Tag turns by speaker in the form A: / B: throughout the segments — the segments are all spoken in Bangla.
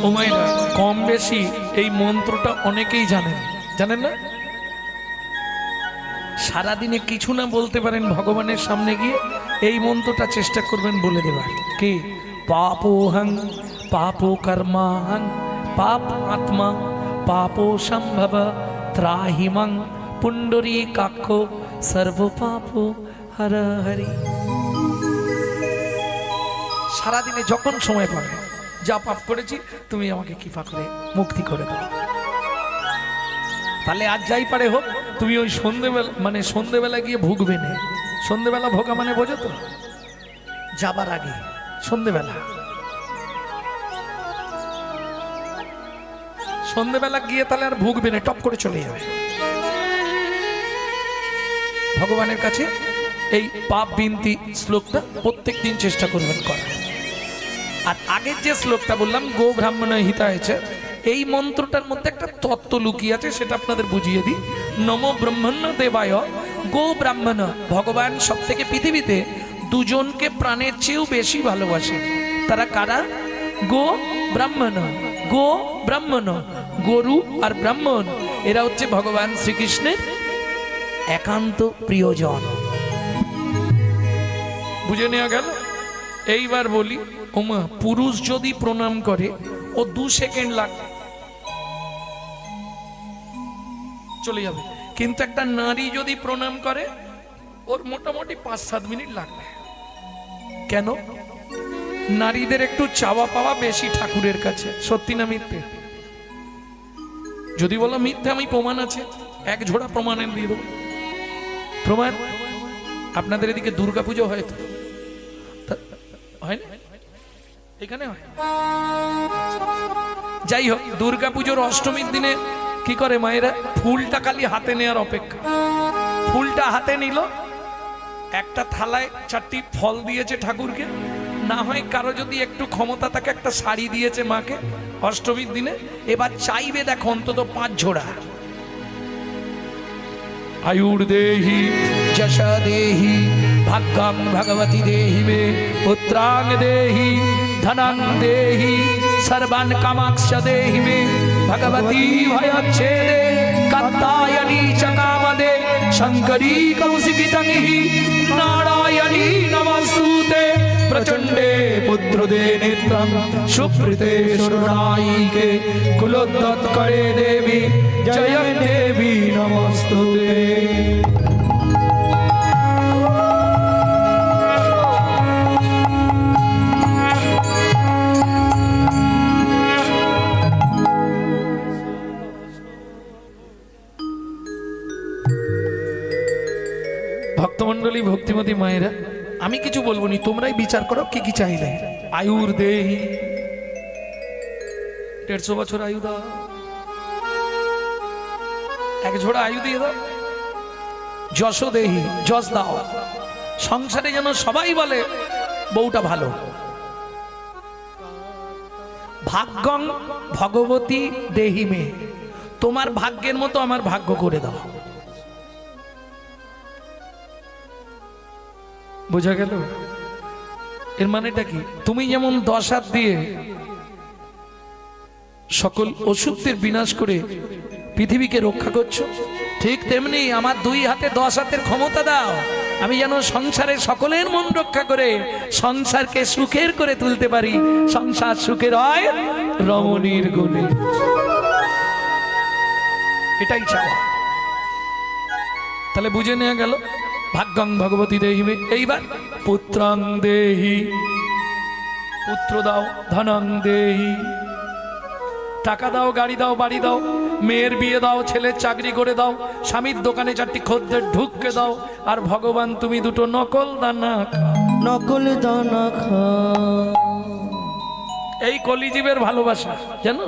A: ও মায়েরা কম বেশি এই মন্ত্রটা অনেকেই জানেন, জানেন না? সারাদিনে কিছু না বলতে পারেন, ভগবানের সামনে গিয়ে এই মন্ত্রটা চেষ্টা করবেন বলে দেবার। কি? পাপোহং পাপো কর্মাহং পাপ আত্মা পাপো সম্ভব ত্রাহিমং পুণ্ডরী কাক্ষ সর্ব পাপ হর হরি। সারাদিনে যখন সময় পাবে, যা পাপ করেছি তুমি আমাকে কৃপা করে মুক্তি করে দাও। তাহলে আজ যাই পারে হোক, তুমি ওই সন্ধ্যেবেলা মানে সন্ধ্যেবেলা গিয়ে ভুগবে না। সন্ধ্যেবেলা ভোগা মানে বোঝো তো? যাবার আগে সন্ধ্যেবেলা, সন্ধ্যেবেলা গিয়ে তাহলে আর ভুগবে না, টপ করে চলে যাবে ভগবানের কাছে। এই পাপ বিনতি শ্লোকটা প্রত্যেক দিন চেষ্টা করবেন করা। আর আগের যে শ্লোকটা বললাম গো ব্রাহ্মণ হিতায়ছে, এই মন্ত্রটার মধ্যে একটা তত্ত্ব লুকিয়ে আছে, সেটা আপনাদের বুঝিয়ে দিই। নমো ব্রহ্মণ্য দেবায় গো ব্রাহ্মণ। ভগবান সব থেকে পৃথিবীতে দুজনকে প্রাণের চেয়েও বেশি ভালোবাসে। তারা কারা? গো ব্রাহ্মণ। গো ব্রাহ্মণ, গরু আর ব্রাহ্মণ, এরা হচ্ছে ভগবান শ্রীকৃষ্ণের একান্ত প্রিয়জন। বুঝে নেওয়া গেল? এইবার বলি, ওমা পুরুষ যদি প্রণাম করে ও 2 সেকেন্ড লাগে, চলে যাবে। কিন্তু একটা নারী যদি প্রণাম করে ওর মোটামুটি 5-7 মিনিট লাগবে। কেন? নারীদের একটু চাওয়া পাওয়া বেশি ঠাকুরের কাছে। সত্যি না মিথ্যে? যদি বলো মিথ্যে, আমি প্রমাণ আছে, 1 ঝোড়া প্রমাণের দিয়ে দেবো। প্রমাণ? আপনাদের এদিকে দুর্গাপুজো হয় তো? হয় না? এখানে হয়। যাই হোক, দুর্গাপুজোর অষ্টমীর দিনে কি করে মায়েরা? ফুলটা খালি হাতে নেওয়ার অপেক্ষা। ফুলটা হাতে নিল, একটা থালায় 4টি ফল দিয়েছে ঠাকুরকে, না হয় কারো যদি একটু ক্ষমতা থাকে একটা শাড়ি দিয়েছে মাকে অষ্টমীর দিনে। এবার চাইবে দেখো অন্তত 5 ঝোড়া। আয়ুর দেহি যশা দেহি ভাগ্যং ভগবতী দেহি মে পুত্রাং দেহি ধনং দেহি সর্বান কামাক্ষ দেহি মে ভগবতী ভয়চ্ছেদে কাত্যায়নী চ কামদে শঙ্করী কৌশিকিতং হি নারায়ণী নমস্তুতে প্রচণ্ডে পুত্রদে নেত্রং সুপ্রীতে শরণায়িকে কুলোদ্যৎকরে দেবী জয় দেবী নমস্তুতে। ভক্তমন্ডলী, ভক্তিমতী মায়েরা, আমি কিছু বলবো নি, তোমরাই বিচার করো কি কি চাইলে। আয়ুর দেহি, 150 বছর আয়ু দাও, 1 ঝোড়া আয়ু দিয়ে দাও। যশ দেহি, যশ দাও, সংসারে যেন সবাই বলে বউটা ভালো। ভাগ্যং ভগবতী দেহি মে, তোমার ভাগ্যের মতো আমার ভাগ্য করে দাও। বোঝা গেল? এর মানেটা কি? তুমি যেমন 10 হাত দিয়ে সকল অসুখের বিনাশ করে পৃথিবীকে রক্ষা করছো, ঠিক তেমনি আমার 2 হাতে 10 হাতের ক্ষমতা দাও, আমি যেন সংসারে সকলের মন রক্ষা করে সংসারকে সুখের করে তুলতে পারি। সংসার সুখের হয় রমণীর গুণে, এটাই চাওয়া। তাহলে বুঝে নেওয়া গেল ভাগ্যং ভগবতী দেহি মে। এইবার পুত্রং দেহি, পুত্র দাও। ধনং দেহি, টাকা দাও, গাড়ি দাও, বাড়ি দাও। মেয়ের বিয়ে দাও, ছেলের চাকরি করে দাও, স্বামীর দোকানে 4টি খদ্দের ঢুককে দাও। আর ভগবান তুমি 2টো নকল দানা, নকল দানা খাও। এই কলিজীবের ভালোবাসা জানো?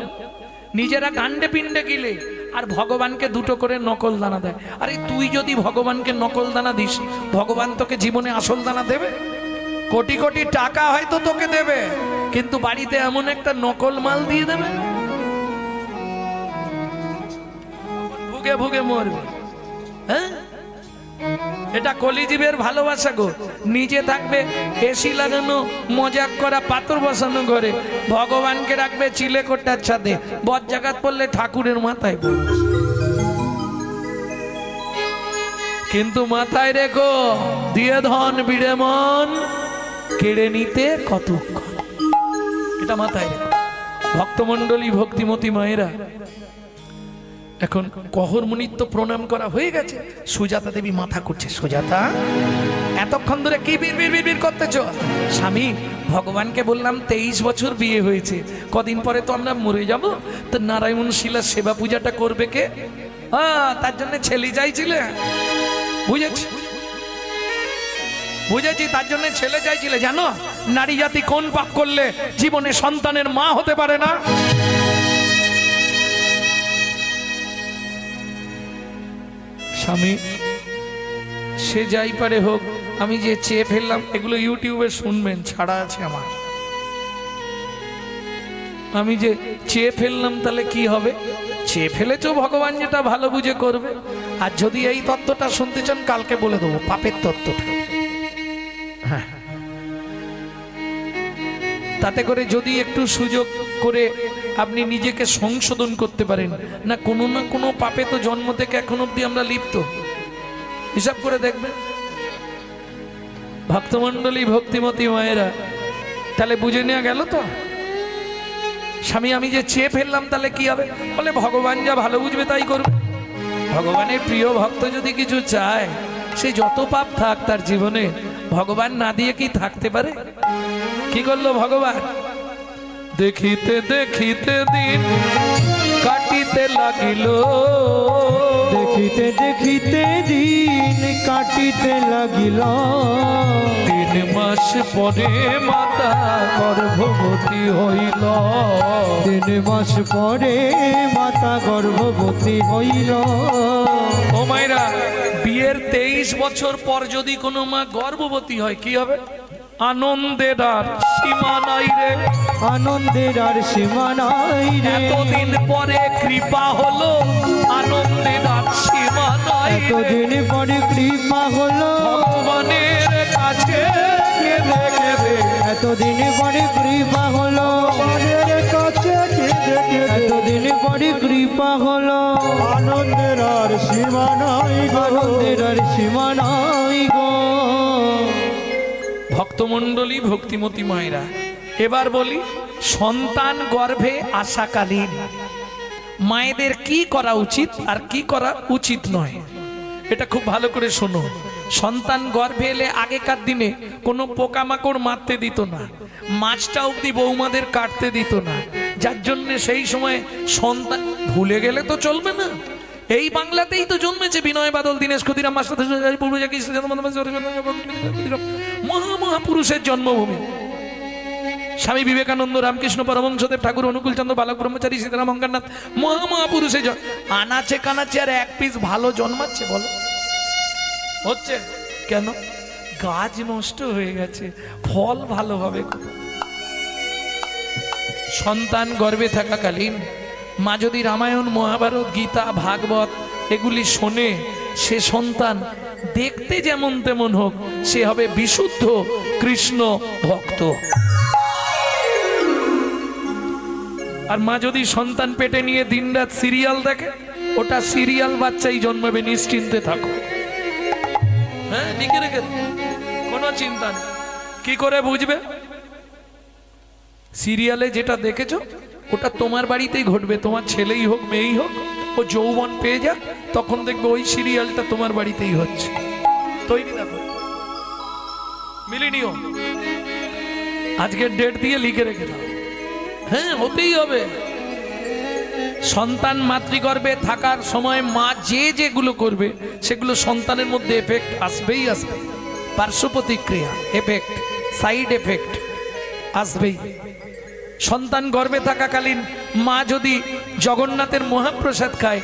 A: নিজেরা গান্ডে পিণ্ডে গিলে আর ভগবানকে 2টো করে নকল দানা দেয়। আরে তুই যদি ভগবানকে নকল দানা দিস, ভগবান তোকে জীবনে আসল দানা দেবে? কোটি কোটি টাকা হয়তো তোকে দেবে, কিন্তু বাড়িতে এমন একটা নকল মাল দিয়ে দেবে, ভুগে ভুগে মরবে। হ্যাঁ, এটা কলিজীবের ভালোবাসা গো। নিজে থাকবে এসি লাগানো মজাক করা পাথর বসানো ঘরে, ভগবানকে রাখবে চিলেকোটার ছাদে, বজ্জাঘাত পড়লে ঠাকুরের মাথায় পড়বে। কিন্তু মাথায় রেখো, দিয়ে ধন বিড়ে মন কেড়ে নিতে কতক্ষণ, এটা মাথায় রেখো। ভক্তমণ্ডলী, ভক্তিমতী মায়েরা, এখন কহরমণির তো প্রণাম করা হয়ে গেছে। সুজাতা দেবী মাথা করছে, সুজাতা এতক্ষণ ধরে কি বিড় করতেছ? স্বামী, ভগবানকে বললাম 23 বছর বিয়ে হয়েছে, কদিন পরে তো আমরা মরে যাব, তো নারায়ণ শিলার সেবা পূজাটা করবে কে? তার জন্য ছেলে চাইছিলে, বুঝেছি বুঝেছি, তার জন্য ছেলে চাইছিলে। জানো নারী জাতি কোন পাপ করলে জীবনে সন্তানের মা হতে পারে না? স্বামী, সে যাই পারে হোক, আমি যে চেয়ে ফেললাম, এগুলো ইউটিউবে শুনবেন, ছাড়া আছে আমার। আমি যে চেয়ে ফেললাম তাহলে কি হবে? চেয়ে ফেলেছ, ভগবান যেটা ভালো বুঝে করবে। আর যদি এই তত্ত্বটা শুনতে চান, কালকে বলে দেবো পাপের তত্ত্বটা। হ্যাঁ, তাতে করে যদি একটু সুযোগ করে আপনি নিজেকে সংশোধন করতে পারেন না, কোনো পাপে তো জন্ম থেকে এখন অব্দি আমরা লিপ্ত, হিসাব করে দেখবেন। ভক্তমণ্ডলী, ভক্তিমতী মায়েরা, তাহলে বুঝে নেওয়া গেল তো। স্বামী, আমি যে চেয়ে ফেললাম তাহলে কি হবে? বলে ভগবান যা ভালো বুঝবে তাই করবে। ভগবানের প্রিয় ভক্ত যদি কিছু চায়, সে যত পাপ থাক তার জীবনে, ভগবান না দিয়ে কি থাকতে পারে? কি করলো ভগবান? দেখিতে দেখিতে দিন কাটিতে লাগিল,
B: দেখিতে দেখিতে দিন কাটিতে লাগিল।
A: 3 মাস পরে মাতা গর্ভবতী হইল,
B: 3 মাস পরে মাতা গর্ভবতী হইল।
A: ও মায়েরা, বিয়ের 23 বছর পর যদি কোনো মা গর্ভবতী হয়, কি হবে? আনন্দের আর সীমা নাই রে,
B: আনন্দের আর সীমা নাই রে।
A: এতদিন পরে কৃপা হলো, আনন্দের আর সীমা নাই রে।
B: এতদিন পরে কৃপা হলো,
A: ভগবানের কাছে কেঁদে কেঁদে,
B: এতদিন পরে কৃপা হলো, এতদিন পরে কৃপা হলো।
C: আনন্দের আর সীমা নাই গো,
B: আনন্দের আর সীমা নাই গো।
A: ভক্তমণ্ডলী, ভক্তিমতী মায়েরা, এবার বলি, সন্তান গর্ভে আসাকালীন মায়েদের কি করা উচিত আর কি করা উচিত নয়, এটা খুব ভালো করে শোনো। সন্তান গর্ভে এলে আগেকার দিনে কোনো পোকামাকড় মারতে দিত না, মাছটা অবধি বৌমাদের কাটতে দিত না, যার জন্য সেই সময় সন্তান, ভুলে গেলে তো চলবে না। এই বাংলাতেই তো জন্মেছে বিনয় বাদল, দীনেশ ক্ষুদিরাম, মহামহাপুরুষের জন্মভূমি। স্বামী বিবেকানন্দ, রামকৃষ্ণ পরমহংসদেব, ঠাকুর অনুকূল চন্দ্র, বালক ব্রহ্মচারী, সীতারাম অঙ্গারনাথ, মহামহাপুরুষের আনাচে কানাচে আর এক পিস ভালো জন্মাচ্ছে? বলো হচ্ছে কেন? গাছ নষ্ট হয়ে গেছে, ফল ভালোভাবে। সন্তান গর্ভে থাকাকালীন মা যদি রামায়ণ, মহাভারত, গীতা, ভাগবত এগুলি শোনে, সে সন্তান দেখতে যেমন তেমন হোক, সে হবে বিশুদ্ধ কৃষ্ণ ভক্ত। আর মা যদি সন্তান পেটে নিয়ে দিনরাত সিরিয়াল দেখে, ওটা সিরিয়াল বাচ্চাই জন্মাবে, নিশ্চিন্তে থাকো। হ্যাঁ, লিখে রেখে, কোনো চিন্তা নেই। কি করে বুঝবে? সিরিয়ালে যেটা দেখেছো ওটা তোমার বাড়িতেই ঘটবে, তোমার ছেলেই হোক মেয়েই হোক, ও যৌবন পেয়ে যাক, তখন দেখবে ওই সিরিয়ালটা তোমার বাড়িতেই হচ্ছে। তৈরি দেখো, মিলিনিও আজকের ডেট দিয়ে লিখে রেখে দাও। হ্যাঁ, হতেই হবে। সন্তান মাতৃগর্ভে থাকার সময় মা যেগুলো করবে, সেগুলো সন্তানের মধ্যে এফেক্ট আসবেই আসবে, পার্শ্ব প্রতিক্রিয়া, এফেক্ট, সাইড এফেক্ট আসবেই। সন্তান গর্ভে থাকাকালীন মা যদি জগন্নাথের মহাপ্রসাদ খায়,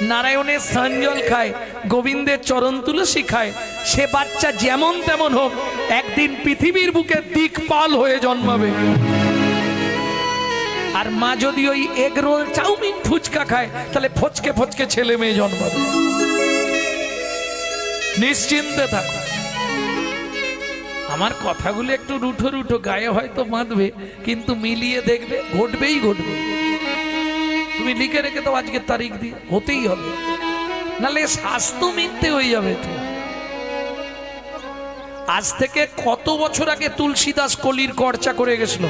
A: নারায়ণের স্নানজল খায়, গোবিন্দের চরণ তুলসী খায়, সে বাচ্চা যেমন তেমন হোক, একদিন পৃথিবীর বুকে দিকপাল হয়ে জন্মাবে। আর মা যদি ওই এগ রোল, চাউমিন, ফুচকা খায়, তাহলে ফচকে ফচকে ছেলে মেয়ে জন্মাবে। নিশ্চিন্তে থাকো। আমার কথাগুলো একটু রুঠো রুঠো গায়ে হয়তো বাঁধবে, কিন্তু মিলিয়ে দেখবে ঘটবেই ঘটবে। তুমি লিখে রেখে তো আজকের তারিখ দিয়ে হতেই হবে, নাহলে স্বাস্থ্য মিথ্যে হয়ে যাবে। তো আজ থেকে কত বছর আগে তুলসীদাস কলির খরচা করে গেছিল?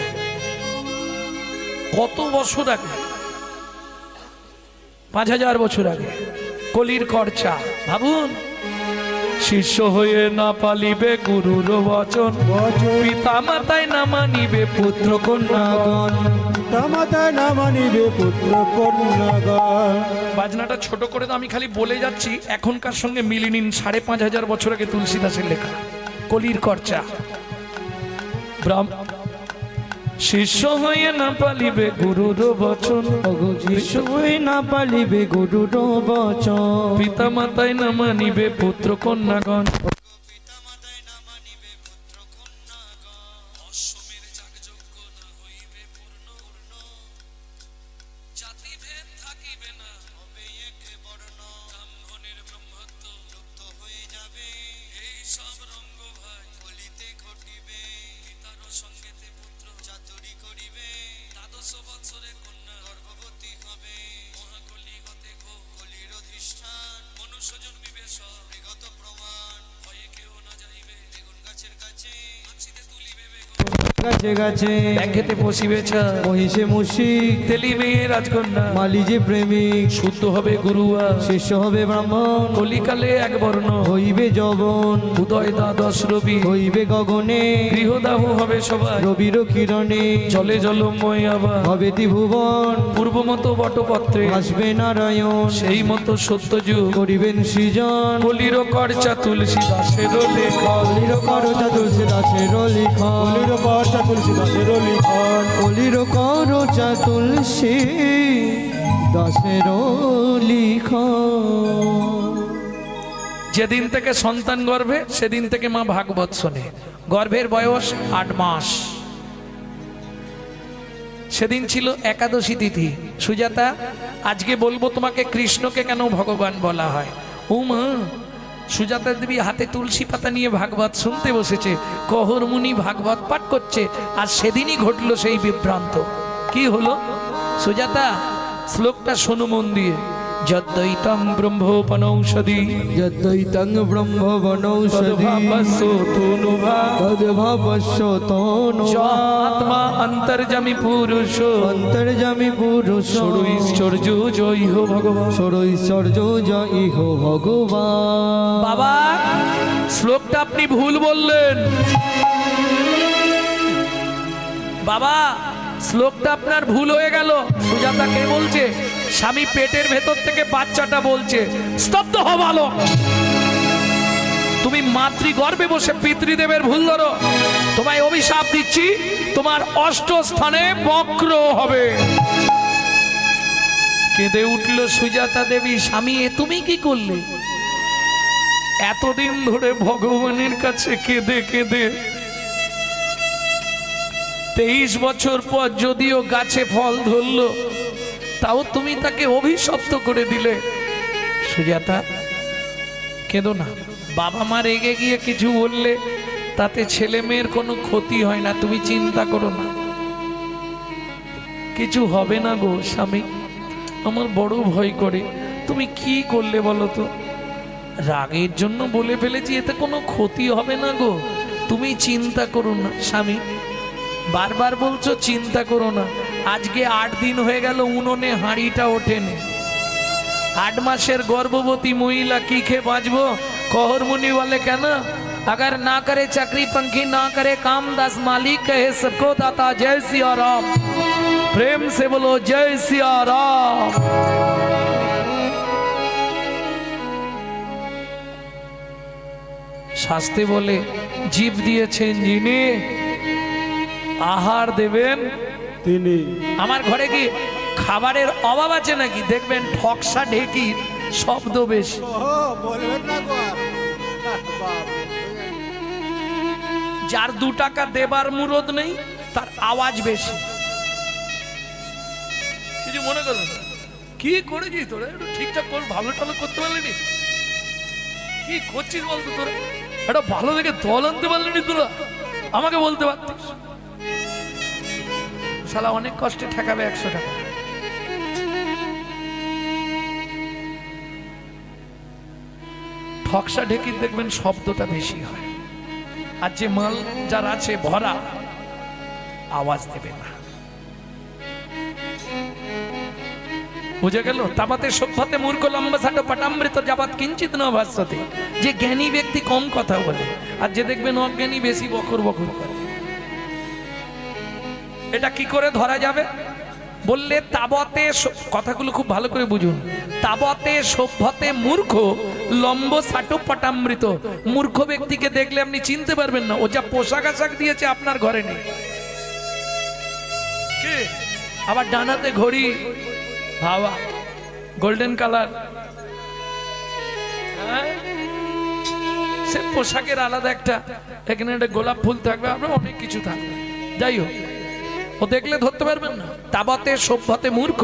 A: কত বছর আগে? 5000 বছর আগে কলির খরচা। ভাবুন, শিষ্য হয়ে না পালিবে গুরুর বচন, পিতা মাতায় না মানিবে পুত্র কন্যাগণ।
C: তামাতায় না মানিবে পুত্র কন্যাগণ।
A: বাজনাটা ছোট করে তো আমি খালি বলে যাচ্ছি, এখনকার সঙ্গে মিলিয়ে নিন। 5500 বছর আগে তুলসীদাসের লেখা কলির খরচা। শিষ্য হয়ে না পালিবে গুরুর বচন,
B: শিষ্য হয়ে না পালিবে গুরুর বচন,
A: পিতা মাতায় না মানিবে পুত্র কন্যাগণ।
B: গাছে গাছে
A: ব্যাংকেতে বসিবেছ
B: মহিষে মুশিক,
A: তেলিবে রাজকন্যা,
B: মালি যে প্রেমিক,
A: শুদ্ধ হবে গুরুয়া,
B: শিষ্য হবে ব্রাহ্মণ,
A: কলিকালে এক বর্ণ,
B: হইবে যবন,
A: উদয় দ্বাদশ রবি,
B: হইবে গগনে,
A: গৃহদাহ হবে সবাই,
B: রবির কিরণে,
A: জলে জলময় আবার,
B: হবে ত্রিভুবন,
A: পূর্ব মতো বটপত্রে,
B: আসবে নারায়ণ,
A: সেই মতো সত্যযুগ,
B: করিবেন সৃজন,
A: কলির খরচা তুলসীদাসের লেখা,
B: কলির করচা তুলসীদাসের লিখন,
C: কলির খরচা তুলসীদাসের লিখন,
B: কলির করচা তুলসী দাসের লিখন।
A: যেদিন থেকে সন্তান গর্ভে সেদিন থেকে মা ভাগবত শোনে। গর্ভের বয়স 8 মাস। সেদিন ছিল একাদশী তিথি। সুজাতা, আজকে বলবো তোমাকে কৃষ্ণকে কেন ভগবান বলা হয়। ও মা, সুজাতা দেবী হাতে তুলসী পাতা নিয়ে ভাগবত শুনতে বসেছে, কহর মুনি ভাগবত পাঠ করছে, আর সেদিনই ঘটলো সেই বিভ্রান্ত। কি হলো সুজাতা? শ্লোকটা শোনো মন দিয়ে। যদ্দৈতং ব্রহ্মোপনৌষধি,
B: যদ্দৈতং ব্রহ্মবনৌষধি, তদ্ভাবস্য তনুভা,
A: আত্মা অন্তর্যামী পুরুষ,
B: অন্তর্যামী পুরুষ,
A: ষড়ৈশ্বর্য জয় হো ভগবান।
B: ষড়ৈশ্বর্য জয় হো ভগবান।
A: বাবা, শ্লোকটা আপনি ভুল বললেন। বাবা, শ্লোকটা আপনার ভুল হয়ে গেল। সুজাতা কে বলছে? স্বামী পেটের ভেতর থেকে বাচ্চাটা বলছে। স্তব্ধ হও বালক। তুমি মাতৃগর্ভে বসে পিতৃদেবের ভুল ধরো। তোমায় অভিশাপ দিচ্ছি, তোমার 8 স্থানে বক্র হবে। কেঁদে উঠল সুজাতা দেবী। স্বামী, এ তুমি কি করলে? এতদিন ধরে ভগবানের কাছে কেঁদে কেঁদে 23 বছর পর যদিও গাছে ফল ধরল, তাও তুমি তাকে অভিশপ্ত করে দিলে। সুজাতা, কেঁদো না। বাবা মা রেগে গিয়ে কিছু বললে তাতে ছেলে মেয়ের কোনো ক্ষতি হয় না, তুমি চিন্তা করো না, কিছু হবে না গো। স্বামী, আমার বড় ভয় করে। তুমি কি করলে বলো তো? রাগের জন্য বলে ফেলেছি, এতে কোনো ক্ষতি হবে না গো, তুমি চিন্তা করো না। স্বামী, বারবার বলছো চিন্তা করো না। আজকে 8 দিন হয়ে গেল উনুনে হাঁড়িটা ওঠেনি। 8 মাসের গর্ভবতী মহিলা কি খেয়ে বাঁচবো? কহর মুনি বলে কেন? अगर ना करे चक्री पंखी ना करे काम, दास मालिक कहे सबको दाता। जय सिया राम। प्रेम से बोलो जय सिया राम। শাস্তে বলে জীব দিয়েছেন যিনি, আহার দেবেন
C: তিনি।
A: আমার ঘরে কি খাবারের অভাব আছে নাকি? দেখবেন ঠকসা ঢেকির শব্দ বেশি।
C: বলবেন না গো।
A: যার 2 টাকা দেবার মুরদ নেই তার আওয়াজ বেশি। কিছু মনে করবেন? কি করেছিস তোরা? একটু ঠিকঠাক কর, ভালো টালো করতে পারলি? কি করছিস বলতো তোরা? এটা ভালো দেখে দল আনতে পারলি তোরা, আমাকে বলতে পারতিস। শালা অনেক কষ্টে ঠেকাবে 100 টাকা। ঠকসা ঢেকির দেখবেন শব্দটা বেশি হয়, আর যে মাল যার আছে ভরা আওয়াজ দেবে না। বুঝে গেল? তাবাতে সভ্যতে মূর্খ লম্বা সাটো পটামৃত যাবাত কিঞ্চিত ন ভাস্যতে। যে জ্ঞানী ব্যক্তি কম কথা বলে, আর যে দেখবেন অজ্ঞানী বেশি বকর বকর করে। এটা কি করে ধরা যাবে বললে, তাবতে কথাগুলো খুব ভালো করে বুঝুন। তাবতে সভ্যতে মূর্খ লম্ব সাটো পটামৃত। মূর্খ ব্যক্তিকে দেখলে আপনি চিনতে পারবেন না, ও যা পোশাক আশাক দিয়েছে আপনার ঘরে নেই। কে আবার ডানাতে ঘড়ি, ভাবা গোল্ডেন কালার, সে পোশাকের আলাদা একটা, এখানে একটা গোলাপ ফুল থাকবে, আপনার অনেক কিছু থাকবে। যাই হোক, ও দেখলে ধরতে পারবেন না। তাবতে সভ্যতে মূর্খ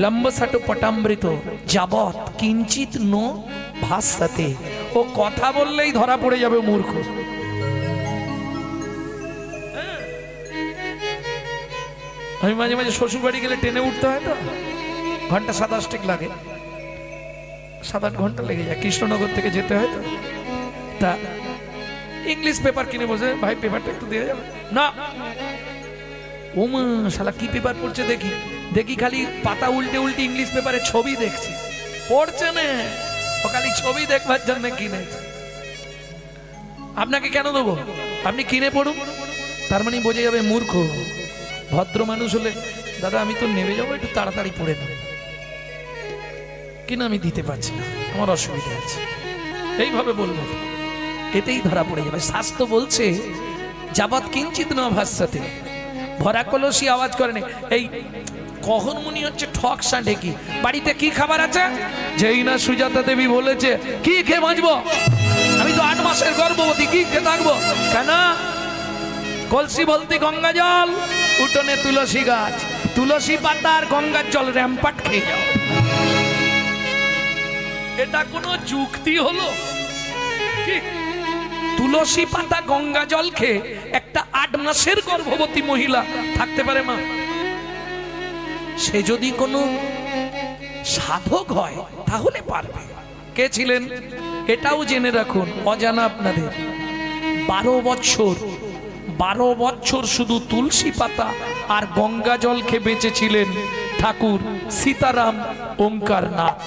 A: লম্ব সাটো পটামৃত যাবৎ কিঞ্চিত নো ভাস্যতে। ও কথা বললেই ধরা পড়ে যাবে মূর্খ। আমি মাঝে মাঝে শ্বশুর বাড়ি গেলে ট্রেনে উঠতে হয় তো, ঘন্টা 27 লাগে, 7-8 ঘন্টা লেগে যায়। কৃষ্ণনগর থেকে যেতে হয় তো, তা ইংলিশ পেপার কিনে বসে, ভাই পেপারটা একটু দিয়ে যাবে না। ও মা, শালা কি পেপার পড়ছে দেখি দেখি, খালি পাতা উল্টে উল্টে ইংলিশ পেপারে ছবি দেখছি, পড়ছে না, ও খালি ছবি দেখবার জন্য কিনেছে। আপনাকে কেন দেবো, আপনি কিনে পড়ুন। তার মানে বোঝা যাবে মূর্খ। ভদ্র মানুষ হলে, দাদা আমি তো নেমে যাবো, একটু তাড়াতাড়ি পড়ে নেব, কিনা আমি দিতে পারছি না, আমার অসুবিধা আছে, এইভাবে বলবো, এতেই ধরা পড়ে যাবে। শাস্ত্র বলছে যাবৎ কিঞ্চিত ন ভাস্যতে, ভরা কলসি আওয়াজ করে না। এই কখন মুনি হচ্ছে ঠকসা ঢেকি। বাড়িতে কি খাবার আছে? যেই না সুজাতা দেবী বলেছে কি খেয়ে বাঁচবো, আমি তো 8 মাসের গর্ভবতী, কি খেয়ে থাকবো কেন? কলসি বলতে গঙ্গা জল, উঠোনে তুলসী গাছ, তুলসী পাতা আর গঙ্গার জল র্যাম্পাট খেয়ে যাও। এটা কোনো যুক্তি হলো কি? তুলসী পাতা গঙ্গা জল খেয়ে একটা 8 মাসের গর্ভবতী মহিলা থাকতে পারে মা? সে যদি কোনো সাধক হয় তাহলে পারবে। কে ছিলেন এটাও জেনে রাখুন, অজানা আপনাদের। 12 বছর শুধু তুলসী পাতা আর গঙ্গা জল খেয়ে বেঁচেছিলেন ঠাকুর সীতারাম ওঙ্কার নাথ।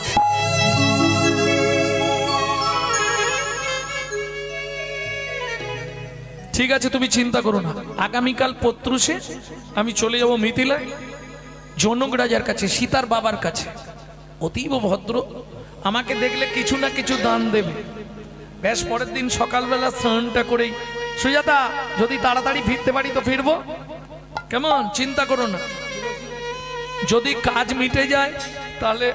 A: ঠিক আছে, তুমি চিন্তা করো না। আগামীকাল পত্রুষে আমি চলে যাব মিথিলায়, জনক রাজার কাছে, সীতার বাবার কাছে। অতীব ভদ্র, আমাকে দেখলে কিছু না কিছু দান দেবে। বেশ, পরের দিন সকালবেলা স্নানটা করেই, সুজাতা যদি তাড়াতাড়ি ফিরতে পারি তো ফিরবো, কেমন? চিন্তা করো না। যদি কাজ মিটে যায় তাহলে,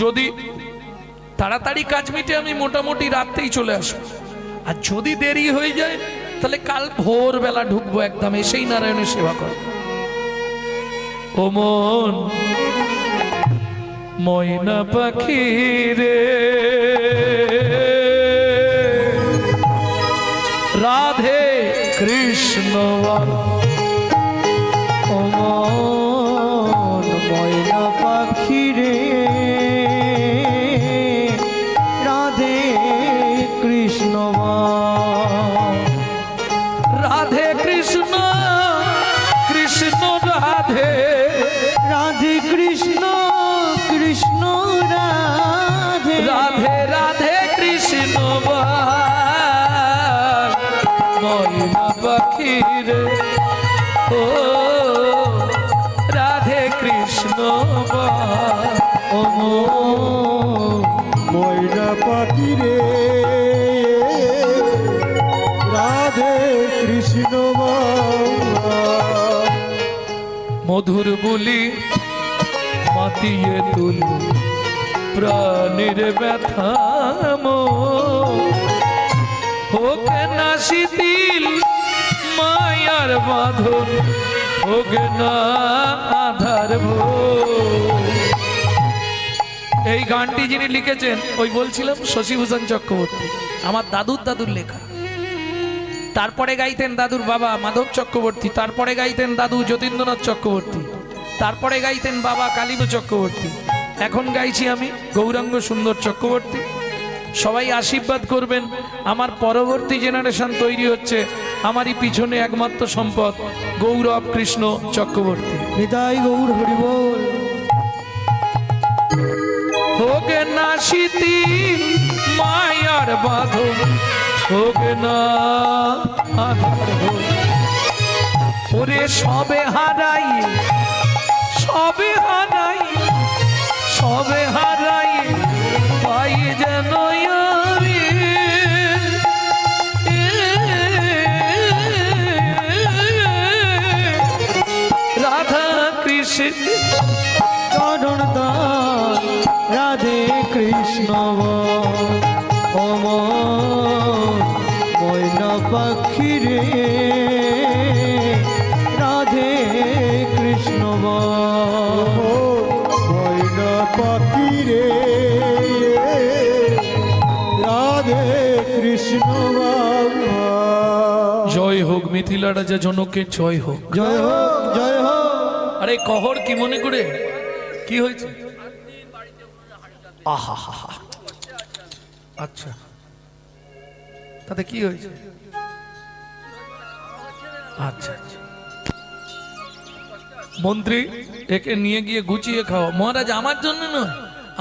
A: যদি তাড়াতাড়ি কাজ মিটে আমি মোটামুটি রাতেই চলে আসবো, আর যদি দেরি হয়ে যায় তাহলে কাল ভোরবেলা ঢুকবো, একদম এসেই নারায়ণের সেবা করবো। ও মন ময়না পাখি রে, রাধে কৃষ্ণ।
B: ও মন ময়না পাখি রে, রাধে কৃষ্ণ।
A: রাধে কৃষ্ণ, কৃষ্ণ রাধে,
B: রাধে কৃষ্ণ, কৃষ্ণ রাধে,
A: রাধে রাধে কৃষ্ণ। ময়না পাখি রে, ও রাধে কৃষ্ণ।
B: ও
C: ময়না পাখি রে, রাধে কৃষ্ণ।
A: মধুর বুলি মাতিয়ে তুল প্রাণীর ব্যথা, হোক না শিথিল মায়ার বাঁধন, হোক না আধার ভোর। এই গানটি যিনি লিখেছেন ওই বলছিলাম শশীভূষণ চক্রবর্তী, আমার দাদুর লেখা। তারপরে গাইতেন দাদুর বাবা মাধব চক্রবর্তী, তারপরে গাইতেন দাদু যতীন্দ্রনাথ চক্রবর্তী, তারপরে গাইতেন বাবা কালীব চক্রবর্তী, এখন গাইছি আমি গৌরাঙ্গ সুন্দর চক্রবর্তী। সবাই আশীর্বাদ করবেন, আমার পরবর্তী জেনারেশন তৈরি হচ্ছে, আমারই পিছনে একমাত্র সম্পদ গৌরব কৃষ্ণ চক্রবর্তী।
B: নিতাই গৌর হরি বল।
A: হোক না শিথিল মায়ার বাঁধন, হোক না আধার হোক। ওরে সবে হারাই সবে হারাই সবে হারাই পাই যেন আমি। রাধা কৃষ্ণ
B: চরণ দান রাধে কৃষ্ণ ওম ময়না পাখি রে রাধে কৃষ্ণ
C: ময়না পাখি রে রাধে কৃষ্ণ বাবা।
A: জয় হোক মিথিলা রাজা জনকের জয় হোক।
B: জয় হোক জয় হোক।
A: আরে কহর কি মনে করে কি হয়েছে? আহা হা হা, আচ্ছা তাতে কি হয়েছে? আচ্ছা আচ্ছা, মন্ত্রী একে নিয়ে গিয়ে গুছিয়ে খাও। মহারাজ আমার জন্য নয়,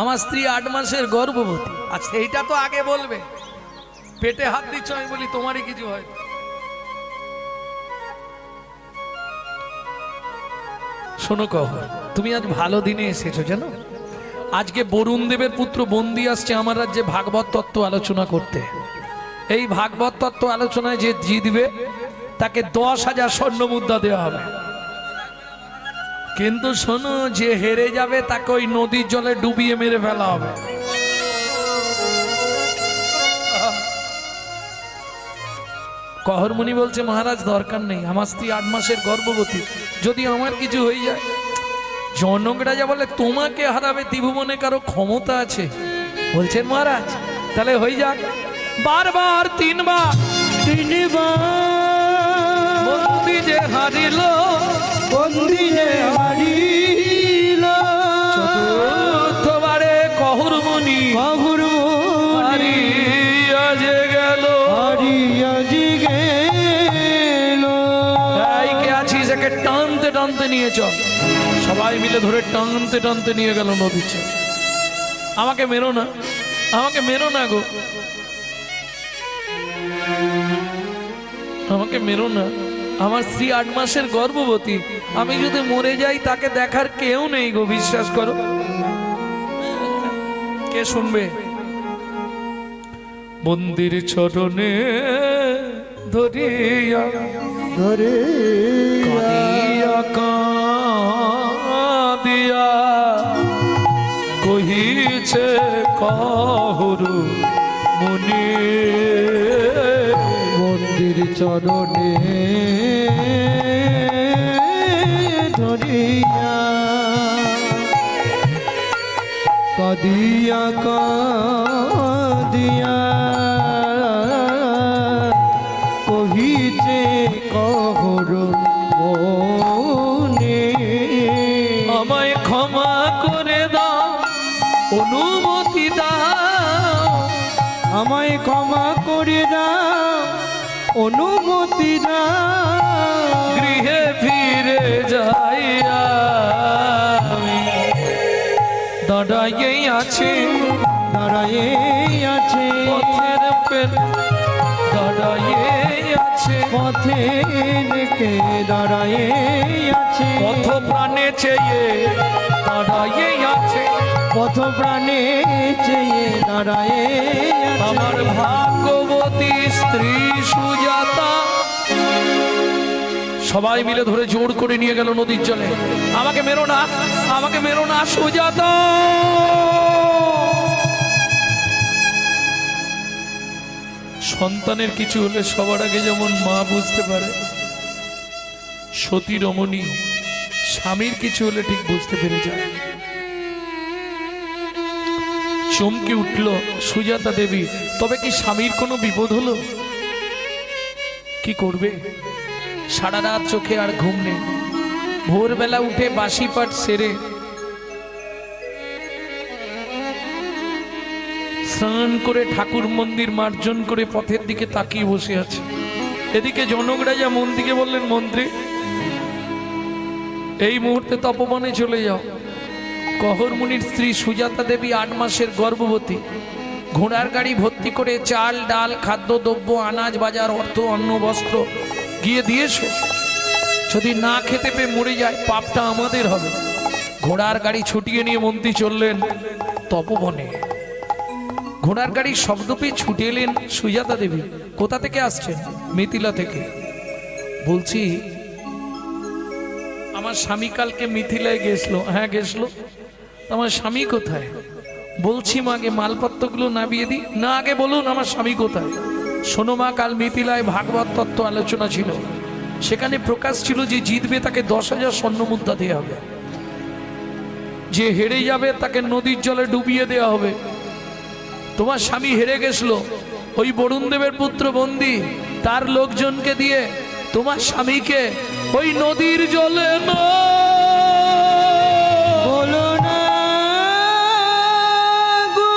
A: আমার স্ত্রী 8 মাসের গর্ভবতী। আচ্ছা এইটা তো আগে বলবে, পেটে হাত দিচ্ছ আমি বলি তোমারই কিছু হয়। শোনো কহর, তুমি আজ ভালো দিনে এসেছো জানো। আজকে বরুণ দেবের পুত্র বন্দি আসছে আমার রাজ্যে ভাগবত তত্ত্ব আলোচনা করতে। এই ভাগবত তত্ত্ব আলোচনায় যে জিতবে তাকে 10,000 স্বর্ণ মুদ্রা দেওয়া হবে। কিন্তু শোনো, যে হেরে যাবে তাকে ওই নদীর জলে ডুবিয়ে মেরে ফেলা হবে। কহরমুনি বলছে মহারাজ দরকার নেই, আমার স্ত্রী 8 মাসের গর্ভবতী, যদি আমার কিছু হয়ে যায়। জনক রাজা বলে তোমাকে হারাবে ত্রিভুবনে কারো ক্ষমতা আছে? বলছেন মহারাজ তাহলে হয়ে যাক। বারবার 3 বার বন্দি যে হারিল,
B: বন্দি যে হারিল,
A: চতুর্থবারে কহরমুনি হারিয়া যে গেল।
B: হারিয়া যে গেল।
A: এই কে আছিস, একে টানতে টানতে নিয়ে চল। সবাই মিলে ধরে টানতে টানতে নিয়ে গেল নদীর চর। আমাকে মেরো না, আমাকে মেরো না গো, আমাকে মেরো না। আমার স্ত্রী 8 মাসের গর্ভবতী, আমি যদি মরে যাই তাকে দেখার কেউ নেই গো, বিশ্বাস করো। কে শুনবে? মন্দির চরণে ধরিয়া
C: ধরে
A: কাঁদিয়া কাঁদিয়া কহিছে কহরু মুনি।
B: মন্দির চরণে ধরিয়া কাঁদিয়া কাঁদিয়া কহিছে কহর মনে।
A: আমায় ক্ষমা করে দাও, অনুমতি দাও,
B: আমায় ক্ষমা করে দাও, অনুমতি দাও।
A: গৃহে ফিরে যাই আমি। দাঁড়াইয়েই আছে
B: দাঁড়ায়ে আছে
A: পথের পেন, দাঁড়াইয়েই আছে
B: পথের কে দাঁড়ায়ে আছে।
A: পথ প্রাণে চেয়ে দাঁড়াইয়েই আছে।
B: পথ প্রাণে চেয়ে দাঁড়ায়ে আছে।
A: আমার ভাগ্যবতী স্ত্রী সুজাতা। সবাই মিলে ধরে জোর করে নিয়ে গেল নদীর জলে। আমাকে মেরো না, আমাকে মেরো না সুজাতা। সন্তানের কিছু হলে সবার আগে যেমন মা বুঝতে পারে, সতী রমণী স্বামীর কিছু হলে ঠিক বুঝতে পেরে যায়। চমকে উঠল সুজাতা দেবী। তবে কি স্বামীর কোনো বিপদ হলো? কি করবে? সারা রাত চোখে আর ঘুম নেই। ভোরবেলা উঠে বাসি পাট সেরে স্নান করে ঠাকুর মন্দির মার্জন করে পথের দিকে তাকিয়ে বসে আছে। এদিকে জনক রাজা মন্ত্রীকে বললেন, মন্ত্রী এই মুহূর্তে তপবনে চলে যাও। কহর মুনির স্ত্রী সুজাতা দেবী 8 মাসের গর্ভবতী। ঘোড়ার গাড়ি ভর্তি করে চাল ডাল খাদ্যদ্রব্য আনাজ বাজার অর্থ অন্ন বস্ত্র গিয়ে দিয়েছো। যদি না খেতে পেয়ে মরে যায় পাপটা আমাদের হবে। ঘোড়ার গাড়ি ছুটিয়ে নিয়ে মন্ত্রী চললেন তপবনে। ঘোড়ার গাড়ির শব্দ পেয়ে ছুটে এলেন সুজাতা দেবী। কোথা থেকে আসছেন? মিথিলা থেকে। বলছি আমার স্বামী কালকে মিথিলায় গেছলো। হ্যাঁ গেছলো। আমার স্বামী কোথায়? বলছি মা আগে মালপত্রগুলো নামিয়ে দিই। না আগে বলুন আমার স্বামী কোথায়? শোনো মা, কাল মিথিলায় ভাগবত তত্ত্ব আলোচনা ছিল। সেখানে প্রকাশ ছিল যে জিতবে তাকে 10,000 স্বর্ণ মুদ্রা দেওয়া হবে, যে হেরে যাবে তাকে নদীর জলে ডুবিয়ে দেওয়া হবে। তোমার স্বামী হেরে গেছিল, ওই বরুণ দেবের পুত্র বন্দী তার লোকজনকে দিয়ে তোমার স্বামীকে ওই নদীর জলে
B: বলো না গো,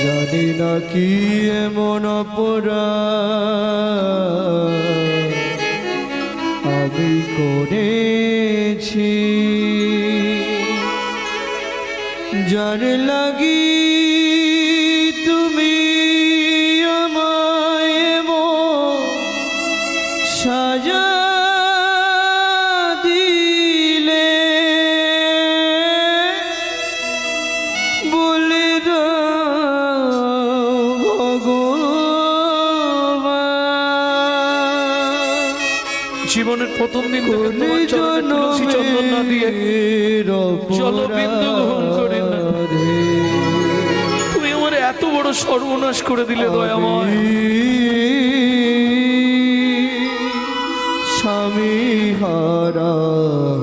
C: জানি না কি এমন অপরাধ আমি করেছি, যার লাগি তুমি আমায় সাজা দিলে। বলে
A: জীবনের প্রথম দিন থেকে তোমার চরণে তুলসী চন্দন না দিয়ে জলবিন্দু গ্রহণ করি না। তুমি আমার এত বড় সর্বনাশ করে দিলে দয়াময়।
C: স্বামী হারা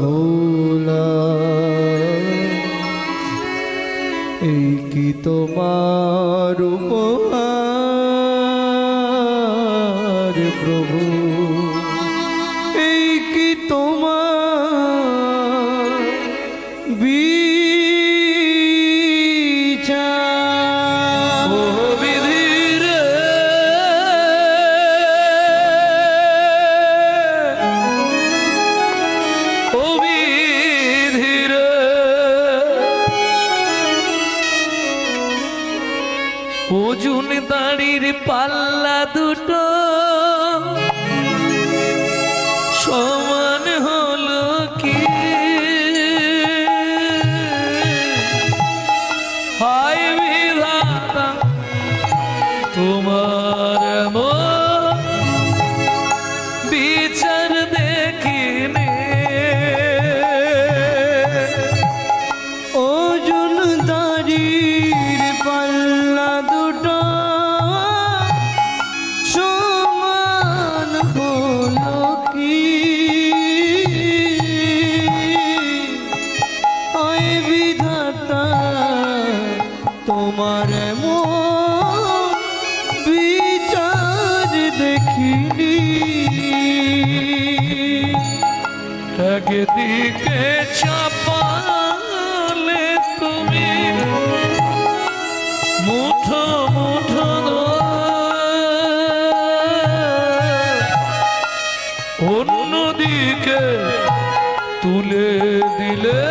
C: হলাম, এই কি তোমার উপহার প্রভু, এই কি তোমার বিচার।
A: ও বিধি রে, ও বিধি রে, ওজন দাড়ির পাল্লা দুটো সমান হলো কি? হায় বিধাতা তোমার এমন বিচার দেখিনি।
B: ওজন দাড়ির পাল্লা দুটো সমান হলো কি? ওই বিধাতা তোমার এমন বিচার দেখিনি।
A: একদিকে চাপালে তুমি মুঠো মুঠো অন্যদিকে তুলে দিলে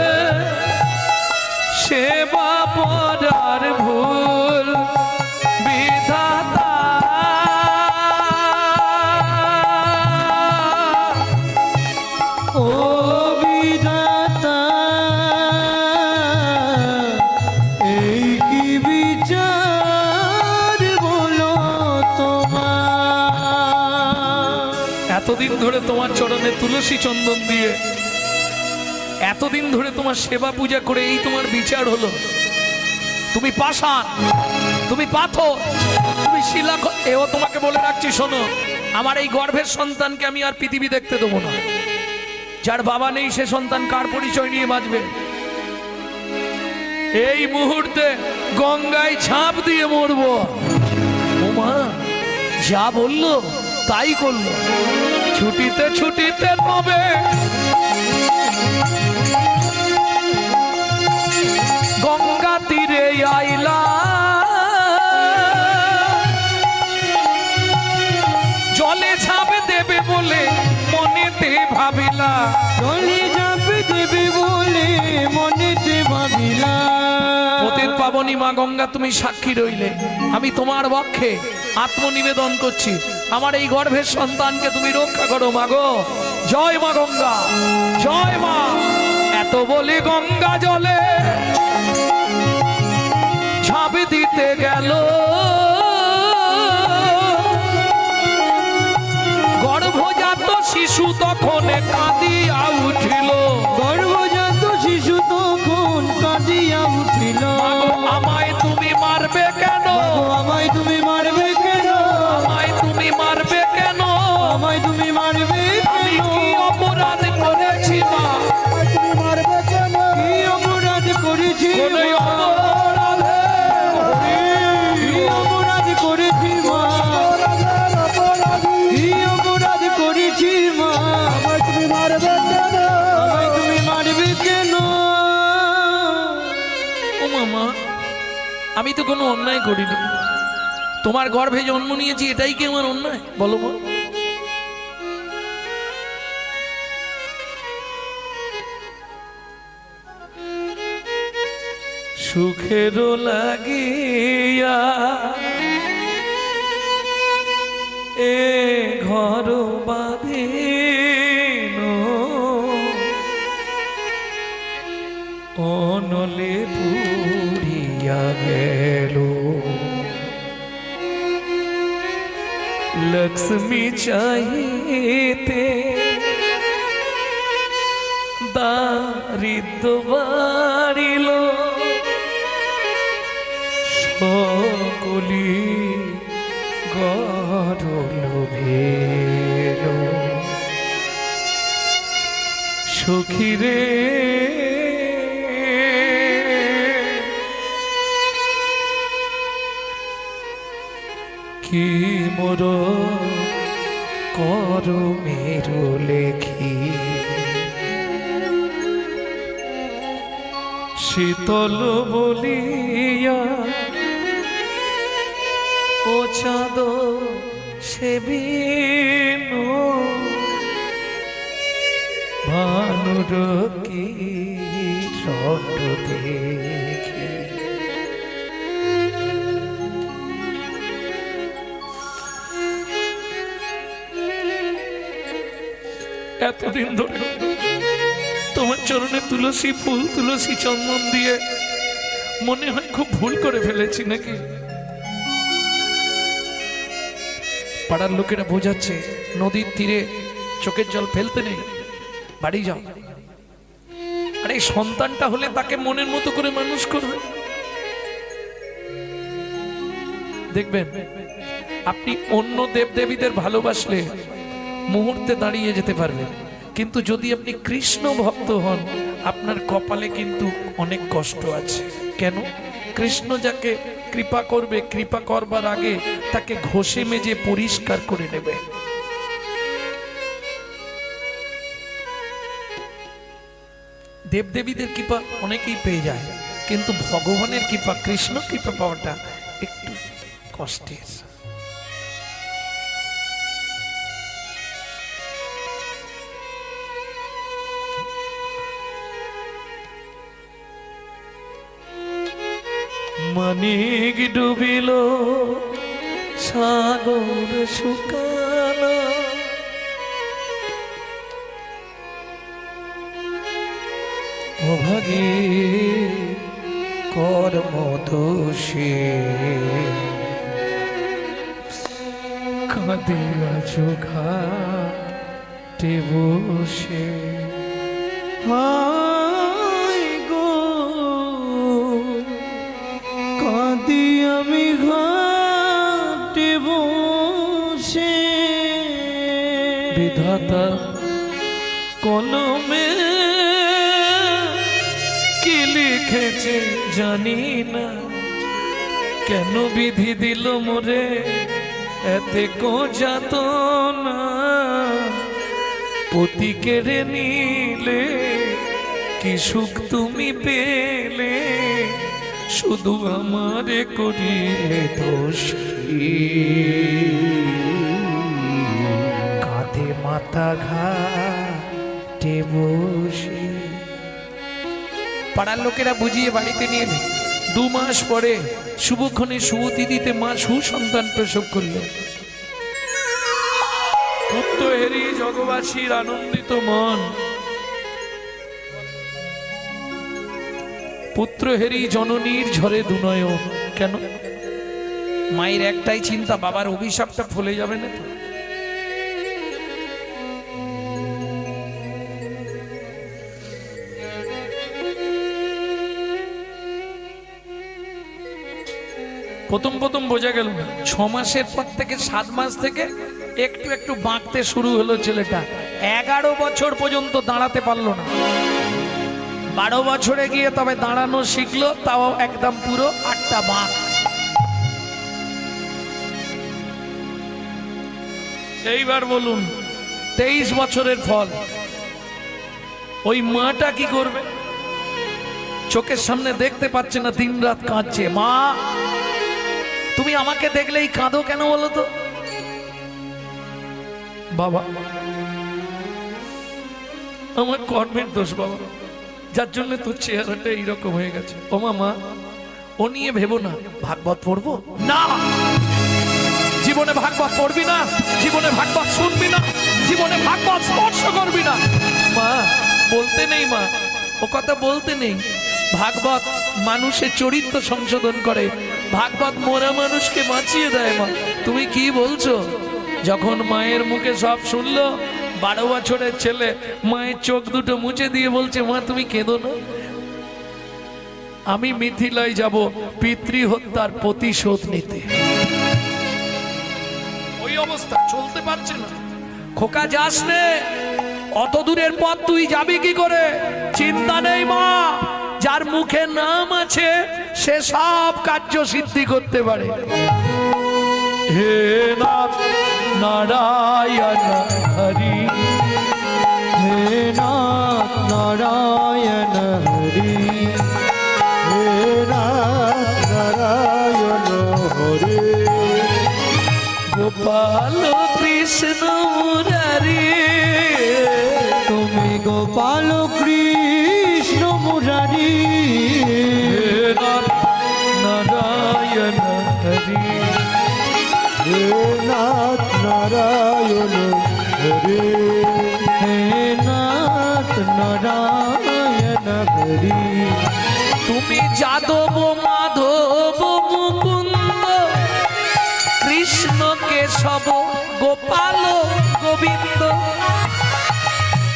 A: সেবা পড়ার ভুল বিধাতা।
B: ও বিধাতা, এই কি বিচার বলো তোমার?
A: এতদিন ধরে তোমার চরণে তুলসী চন্দন দিয়ে এতদিন ধরে তোমার সেবা পূজা করে এই তোমার বিচার হলো? তুমি পাষাণ, তুমি পাথর, তুমি শিলা। এও তোমাকে বলে রাখছি, শোনো, আমার এই গর্ভের সন্তানকে আমি আর পৃথিবী দেখতে দেবো না। যার বাবা নেই সে সন্তান কার পরিচয় নিয়ে বাঁচবে? এই মুহূর্তে গঙ্গায় ঝাঁপ দিয়ে মরবো। ওমা যা বললো তাই করলো। ছুটিতে ছুটিতে নবে গঙ্গা তীরে আইলা, জলে ঝাঁপ দেবে বলে মনেতে ভাবিলা।
B: জলে ঝাঁপ দেবে বলে মনেতে ভাবিলা।
A: পতিত পাবনী মা গঙ্গা, তুমি সাক্ষী রইলে, আমি তোমার পক্ষে আত্মনিবেদন করছি। আমার এই গর্ভের সন্তানকে তুমি রক্ষা করো মা গো। জয় মা গঙ্গা, জয় মা। এত বলি গঙ্গা জলে ঝাঁপ দিতে গেল, গর্ভজাত শিশু তখন কাঁদিয়া উঠিল।
B: গর্ভজাত শিশু তখন কাঁদিয়া উঠিল।
A: আমায় তুমি মারবে কেন?
B: আমায় তুমি মারবে কেন?
A: আমায় তুমি মারবে কেন?
B: আমায় তুমি মারবে
A: আমি কি অপরাধ করেছি মা?
B: তুমি মারবে কেন? কি অপরাধ করেছি?
A: কোনো অপরাধে
B: কি অপরাধ করেছি মা? কি অপরাধ করেছি মা? আমায় তুমি মারবে কেন? আমায় তুমি মারবে কেন?
A: ও মামা, আমি তো কোনো অন্যায় করিনি। তোমার গর্ভে জন্ম নিয়েছি, এটাই কি আমার অন্যায়? বলো মা। সুখের লাগিয়া এ ঘর বাঁধিন, অনলে পুড়িয়া গেল। লক্ষ্মী চাইতে দারিদ্র বাড়িল, সকলি গরল ভেল। সখীরে কি মোর কর মেরু লেখি, শীতল বলিয়া ও চাঁদ সেবিন, ভানুর কি রট দেখি। এতদিন ধরে তোমার চরণে তুলসী ফুল, তুলসী চন্দন দিয়ে মনে হয় খুব ভুল করে ফেলেছি নাকি? পাড়ার লোকেরা বোঝাচ্ছে নদীর তীরে চোখের জল ফেলতে নেই, বাড়ি যাও। আর এই সন্তানটা হলে তাকে মনের মতো করে মানুষ করবে। দেখবেন আপনি অন্য দেবদেবীদের ভালোবাসলে মুহূর্তে দাঁড়িয়ে যেতে পারবেন, কিন্তু যদি আপনি কৃষ্ণ ভক্ত হন আপনার কপালে কিন্তু অনেক কষ্ট আছে। কেন? কৃষ্ণ যাকে কৃপা করবে, কৃপা করবার আগে তাকে ঘষে মেজে পরিষ্কার করে নেবে। দেবদেবীদের কৃপা অনেকেই পেয়ে যায়, কিন্তু ভগবানের কৃপা, কৃষ্ণ কৃপা পাওয়াটা একটু কষ্টের। মানিক ডুবিল সাগর শুকালো, অভাগী কর্ম দোষে কাঁদিয়া চোখা বসে।
B: বসে
A: বিধাতা কলমে কি লিখেছে জানি না, কেন বিধি দিল মোরে এতে কো যাতনা। পতি কেড়ে নিলে কি সুখ তুমি পেলে, শুধু আমারে করিলে দোষ। কাঁধে মাথা ঘাটে বসে। পাড়ার লোকেরা বুঝিয়ে বাড়িতে নিয়ে এলেন। 2 মাস পরে শুভক্ষণে শুভতিথিতে মা সুসন্তান প্রসব করলেন। পুত্র হেরি জগবাসীর আনন্দিত মন, পুত্র হেরি জননীর ঝরে দুনয়ন। কেন? মায়ের একটাই চিন্তা, বাবার অভিশাপটা ফলে যাবে না তো। প্রথম বোঝা গেল না। 6 মাসের পর থেকে 7 মাস থেকে একটু একটু বাঁকতে শুরু হলো ছেলেটা। 11 বছর পর্যন্ত দাঁড়াতে পারলো না। 12 বছরে গিয়ে তবে দাঁড়ানো শিখলো, তাও একদম পুরো 8টা বাঁক। এইবার বলুন 23 বছরের ফল। ওই মাটা কি করবে? চোখের সামনে দেখতে পাচ্ছে না, দিনরাত কাঁদছে। মা তুমি আমাকে দেখলেই কাঁদো কেন বলো তো? বাবা আমার কর্মের দোষ বাবা, যার জন্য তোর চেহারাটা এইরকম হয়ে গেছে। ও মা ও নিয়ে ভেবো না। ভাগবত পড়বো না, জীবনে ভাগবত পড়বি না, জীবনে ভাগবত শুনবি না, জীবনে ভাগবত স্পর্শ করবি না। মা বলতে নেই, মা ও কথা বলতে নেই। ভাগবত মানুষের চরিত্র সংশোধন করে, ভাগবত মোরা মানুষকে বাঁচিয়ে দেয়। মা তুমি কি বলছো? যখন মায়ের মুখে সব শুনলো, 12 বছরের ছেলে মায়ের চোখ দুটো মুছে দিয়ে বলছে, মা তুমি কেঁদো না, আমি মিথিলায় যাব পিতৃ হত্যার প্রতিশোধ নিতে। ওই অবস্থা, চলতে পারছে না। খোকা যাস নে, অত দূরের পথ তুই যাবি কি করে? চিন্তা নেই মা, যার মুখে নাম আছে সে সব কার্য সিদ্ধি করতে পারে। হে নাথ নারায়ণ হরি,
C: হে নাথ নারায়ণ হরি, হে নাথ নারায়ণ হরি।
A: গোপাল কৃষ্ণ মুরারি,
C: তুমি গোপাল কৃষ্ণ মুরারি।
A: হে নাথ নারায়ণ হরি,
C: হে নাথ নারায়ণ হরি, হে নাথ নারায়ণ হরি।
A: তুমি যাদব মাধব মুকুন্দ কৃষ্ণ কেশব গোপাল গোবিন্দ।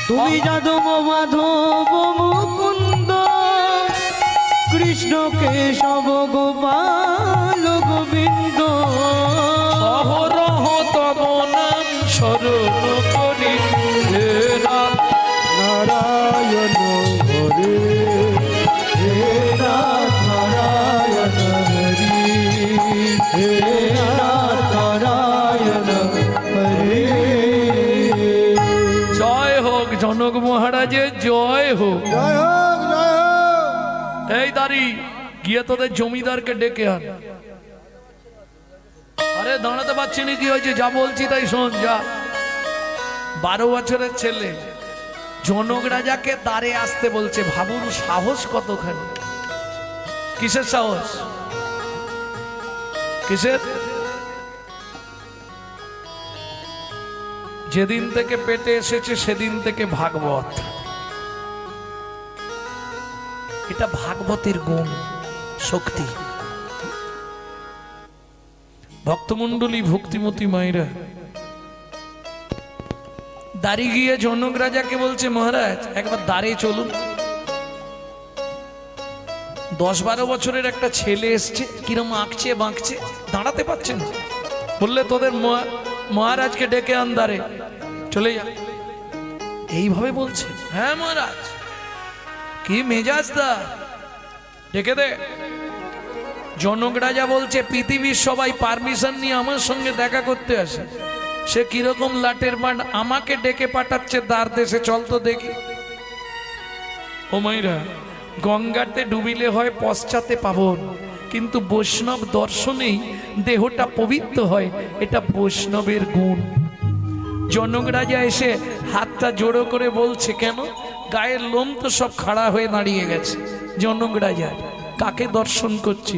C: তুমি যাদব মাধব মুকুন্দ কৃষ্ণ কেশব গোপাল গোবিন্দ।
A: অহরহ তব নাম স্মরণ করি, হে নাথ
C: নারায়ণ হরে, হে নাথ নারায়ণ হরি, হে নাথ নারায়ণ হরে।
A: জয় হোক জনক মহারাজের, জয় হোক।
C: জয় হোক, জয় হোক।
A: এই দাঁড়ি গিয়ে তোদের জমিদারকে ডেকে আন। আরে দাঁড়াতে পারছি না, কি হয়েছে? যা বলছি তাই শোন, যা। 12 বছরের ছেলে জনক রাজাকে দ্বারে আসতে বলছে। ভাবুন সাহস কতখানি। কিসের সাহস? কিসের? যেদিন থেকে পেটে এসেছে সেদিন থেকে ভাগবত। এটা ভাগবতের গুণ, শক্তি। ভক্তমণ্ডলী, ভক্তিমতী মায়েরা, দাঁড়িয়ে গিয়ে জনক রাজাকে বলছে, মহারাজ একবার দাঁড়িয়ে চলুন। 10-12 বছরের একটা ছেলে এসছে, কিরম আঁকছে বাঁকছে, দাঁড়াতে পারছে না। বললে তোদের মহারাজকে ডেকে আন্দারে চলে যা, এইভাবে বলছে। হ্যাঁ মহারাজ, কি মেজাজ দা, ডেকে দে। জনক রাজা বলছে পৃথিবীর সবাই পারমিশন নিয়ে আমার সঙ্গে দেখা করতে আসে, সে কিরকম লাটের বান আমাকে ডেকে পাঠাচ্ছে দ্বার দেশে, চল তো দেখি। ও মাইরা, গঙ্গাতে ডুবিলে হয় পশ্চাতে পাবন, কিন্তু বৈষ্ণব দর্শনেই দেহটা পবিত্র হয়, এটা বৈষ্ণবের গুণ। জনক রাজা এসে হাতটা জোড়ো করে বলছে, কেন? গায়ের লোম তো সব খাড়া হয়ে দাঁড়িয়ে গেছে। জনক রাজা কাকে দর্শন করছি,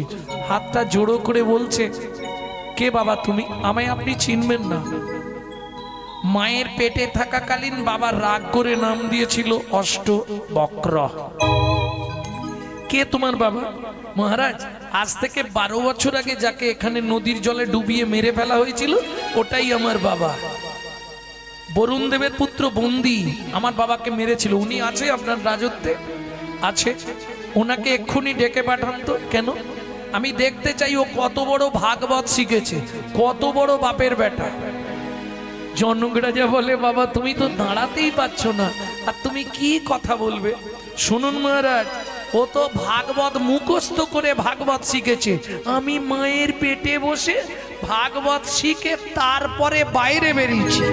A: হাতটা জোড়ো করে বলছে, কে বাবা তুমি? আমায় আপনি চিনবেন না। মায়ের পেটে থাকাকালীন বাবা রাগ করে নাম দিয়েছিল অষ্টবক্র। কে তোমার বাবা? মহারাজ, আজ থেকে 12 বছর আগে যাকে এখানে নদীর জলে ডুবিয়ে মেরে ফেলা হয়েছিল, ওটাই আমার বাবা। বরুণ দেবের পুত্র বন্দি আমার বাবাকে মেরেছিল, উনি আছে আপনার রাজত্বে? আছে। ওনাকে এক্ষুনি ডেকে পাঠান তো। কেন? আমি দেখতে চাই ও কত বড় ভাগবত শিখেছে, কত বড় বাপের বেটা। জনক রাজা বলে, বাবা তুমি তো দাঁড়াতেই পারছ না, আর তুমি কি কথা বলবে? শুনুন মহারাজ, ও তো ভাগবত মুখস্থ করে ভাগবত শিখেছে, আমি মায়ের পেটে বসে ভাগবত শিখে তারপরে বাইরে বেরিয়েছি।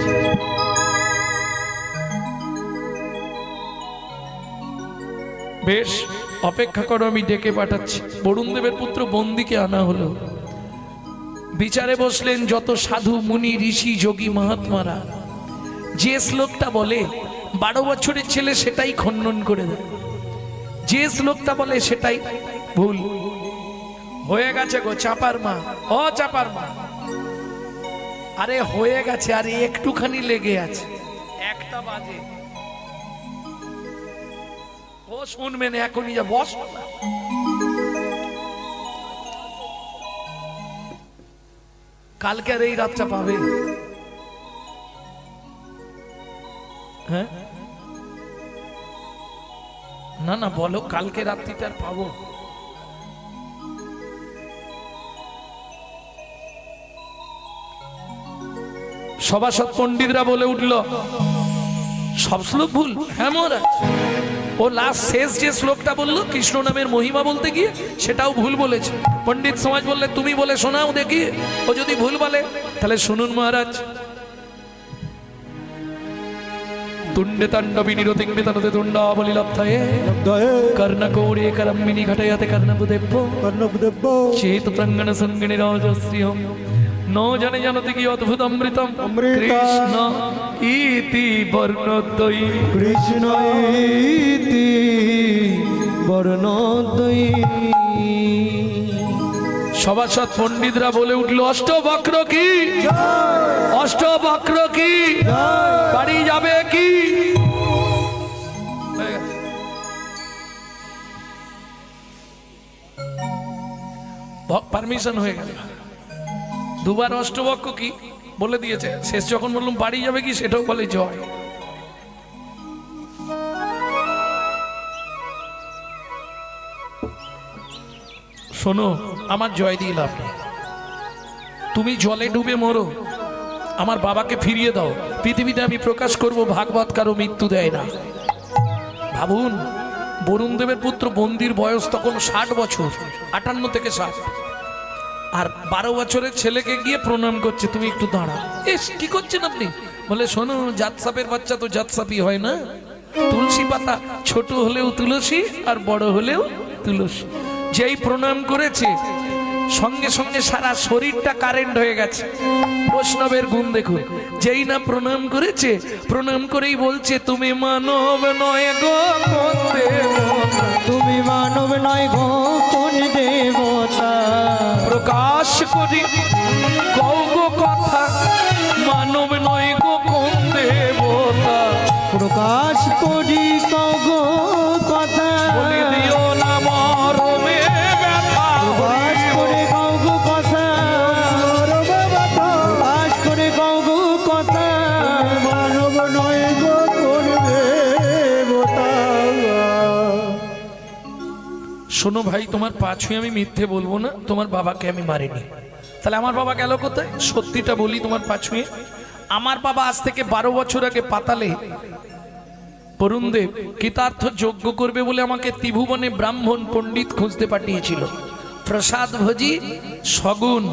A: বেশ, অপেক্ষা করো, আমি ডেকে পাঠাচ্ছি। বরুণ দেবের পুত্র বন্দিকে আনা হলো। বিচারে বসলেন যত সাধু মুনি ঋষি যোগী মহাত্মারা। যে শ্লোকটা বলে 12 বছরের ছেলে সেটাই খণ্ডন করে দেয়, যে শ্লোকটা বলে সেটাই ভুল। হয়ে গেছে গো চাপার মা, ও চাপার মা, আরে হয়ে গেছে, আরে একটুখানি লেগে আছে, 1টা বাজে। ও শুনবেন এখনই, যা বস। কালকে আর এই রাতটা পাবে? হ্যাঁ না না, বলো কালকে রাত্রিটা আর পাবো? সভাসদ পণ্ডিতরা বলে উঠল, সব শ্লোক ভুল। হ্যাঁ মহারাজ, ও লাস্ট শেষ যে শ্লোকটা বললো কৃষ্ণ নামের মহিমা বলতে গিয়ে, সেটাও ভুল বলেছে। পণ্ডিত সমাজ বললে, তুমি বলে শোনাও দেখি, ও যদি ভুল বলে। তাহলে শুনুন মহারাজ, তুণ্ডে তাণ্ডবী নিরতিং বিতানতে তুণ্ডাবলী লব্ধয়ে কর্ণকৌড়ে করম্মিনী ঘটয়াতে কর্ণবুদেব্য চেত প্রাঙ্গণ সঙ্গিনী রাজশ্রিয়ম ন জানে জানতে কি অদ্ভুত অমৃতম কৃষ্ণ ইতি বর্ণদ্বয়ী,
C: কৃষ্ণ ইতি বর্ণদ্বয়ী।
A: সভাসদ পণ্ডিতরা বলে উঠল, অষ্টবক্র কি? অষ্টবক্র কি? বাড়ি যাবে কি? পারমিশন হয়ে গেল। দুবার অষ্টবক্র কি বলে দিয়েছে, শেষ যখন বললাম বাড়ি যাবে কি, সেটাও বলে জয়। শোনো, আমার জয় দিয়ে লাভ নেই। তুমি জলে ডুবে মরো, আমার বাবাকে ফিরিয়ে দাও। পৃথিবীতে আমি প্রকাশ করব ভাগবত কারো মৃত্যু দেয় না। ভাবুন, বরুণ দেবের পুত্র বন্দির বয়স তখন 60 বছর, 58 থেকে 60, আর 12 বছরের ছেলেকে গিয়ে প্রণাম করছে, তুমি একটু দাঁড়া। এস কি করছেন আপনি? বলে, শোনো, জাত সাপের বাচ্চা তো জাত সাপই হয় না। তুলসী পাতা ছোট হলেও তুলসী, আর বড় হলেও তুলসী। যেই প্রণাম করেছে, সঙ্গে সঙ্গে সারা শরীরটা কারেন্ট হয়ে গেছে। বৈষ্ণবের গুণ দেখুন, যেই না প্রণাম করেছে, প্রণাম করেই বলছে, তুমি মানব নয় গো কোন দেবতা,
B: তুমি মানব নয় গো কোন দেবতা,
A: প্রকাশ করি কও গো কথা, মানব নয় গো কোন দেবতা,
B: প্রকাশ করি কও গো কথা,
A: বলে দিও না মরমে ব্যথা,
B: প্রকাশ করে কও গো কথা, প্রকাশ করে কও গো কথা,
C: মানব নয় গো কোন দেবতা।
A: শোনো ভাই, তোমার পা ছুঁয়ে আমি মিথ্যে বলবো না, তোমার বাবাকে আমি মারিনি। তাহলে আমার বাবা গেল কোথায়? সত্যিটা বলি তোমার পাছুয়ে, আমার বাবা আজ থেকে 12 বছর আগে পাতালে বরুণদেব কৃতার্থ যজ্ঞ করবে বলে আমাকে ত্রিভুবনে ব্রাহ্মণ পণ্ডিত খুঁজতে পাঠিয়েছিল। প্রসাদ ভোজি সগুণ,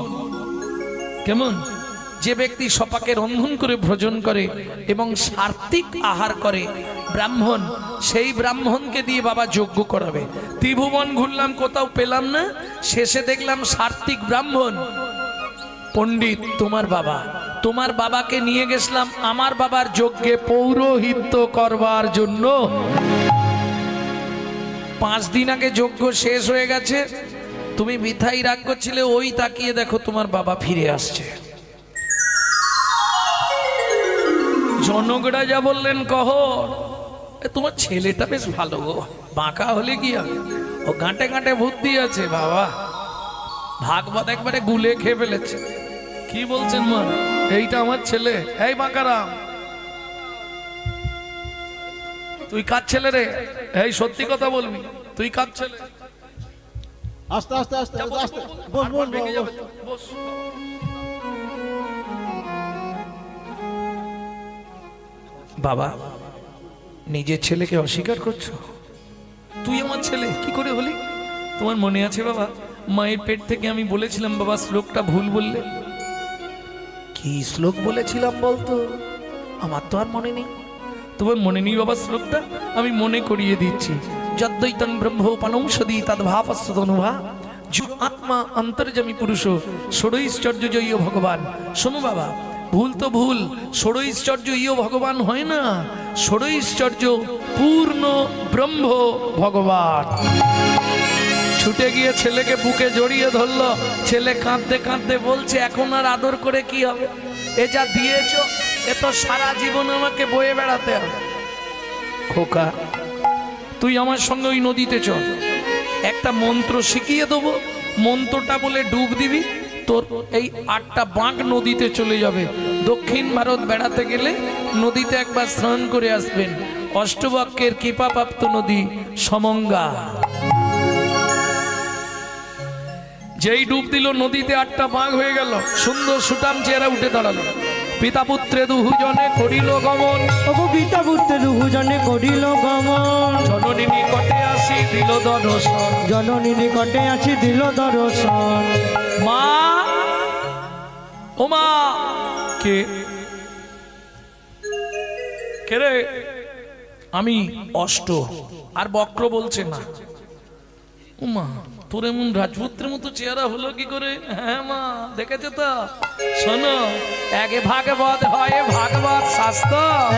A: কেমন? যে ব্যক্তি সপাকে রন্ধন করে ভোজন করে এবং সাত্বিক আহার করে ব্রাহ্মণ, সেই ব্রাহ্মণকে দিয়ে বাবা যজ্ঞ করাবে। ত্রিভুবন ঘুরলাম, কোথাও পেলাম না, শেষে দেখলাম সাত্বিক ব্রাহ্মণ পণ্ডিত তোমার বাবা। তোমার বাবাকে নিয়ে গেছিলাম আমার বাবার যজ্ঞে পৌরোহিত্য করবার জন্য। 5 দিন আগে যজ্ঞ শেষ হয়ে গেছে, তুমি মিঠাই রাগ করছিলে, ওই তাকিয়ে দেখো তোমার বাবা ফিরে আসছে। জনকরা যা বললেন, কহ তোমার ছেলেটা বেশ ভালো গো, বাঁকা হলে কি হবে, ও গাঁটে গাঁটে বুদ্ধি আছে বাবা, ভাগবত একবারে গুলে খেয়ে ফেলেছে। কি বলছেন মা? এইটা আমার ছেলে। এই বাঁকারাম, তুই কার ছেলে রে? এই সত্যি কথা বলবি, তুই কার ছেলে?
C: আস্তে আস্তে আস্তে আস্তে বস বস
A: ভেঙে যাবে তো, বস। বাবা, নিজের ছেলেকে অস্বীকার করছো? তুই আমার ছেলে কি করে হলি? তোমার মনে আছে বাবা, মায়ের পেট থেকে আমি বলেছিলাম বাবা শ্লোকটা ভুল বললে। কি শ্লোক বলেছিলাম বলতো? আমার তো আর মনে নেই। তোমার মনে নেই বাবা শ্লোকটা? আমি মনে করিয়ে দিচ্ছি। যদ্দৈতং ব্রহ্মোপনৌষধি তদ্ভাবস্তনুভা আত্মা অন্তর্যামী পুরুষ ষড়ৈশ্চর্য জয়ী ভগবান। শোনো বাবা, ভুল তো ভুল, ষড়ৈশ্চর্য ইয় ভগবান হয় না, ষড়ৈশ্চর্য পূর্ণ ব্রহ্ম ভগবান। ছুটে গিয়ে ছেলেকে বুকে জড়িয়ে ধরলো, ছেলে কাঁদতে কাঁদতে বলছে এখন আর আদর করে কি হবে, এ যা দিয়েছ এ তো সারা জীবন আমাকে বয়ে বেড়াতে হবে। খোকা, তুই আমার সঙ্গে ওই নদীতে চল, একটা মন্ত্র শিখিয়ে দেবো, মন্ত্রটা বলে ডুব দিবি, তোর এই 8টা বাঁক নদীতে চলে যাবে। দক্ষিণ ভারত বেড়াতে গেলে নদীতে একবার স্নান করে আসবেন। অষ্টবক্রের কৃপাপ্রাপ্ত নদী সমঙ্গা। যেই ডুব দিল নদীতে 8টা বাঁক হয়ে গেল, সুন্দর সুটাম চেহারা উঠে দাঁড়ালো। পিতা পুত্রে দুজনে করিল গমন,
B: ওগো পিতা পুত্রে দুজনে করিল গমন।
A: জননী নিকটে আসি দিল দর্শন,
B: জননী নিকটে আসি দিল দর্শন।
A: মা, ও মা, কে কে রে? আমি অষ্ট। আর বক্র বলছে না। ও মা, তোর এমন রাজপুত্রের মতো চেহারা হলো কি করে? হ্যাঁ মা, দেখেছো তো? শোনো, এক ভাগবত হয় ভাগবত শাস্ত্র,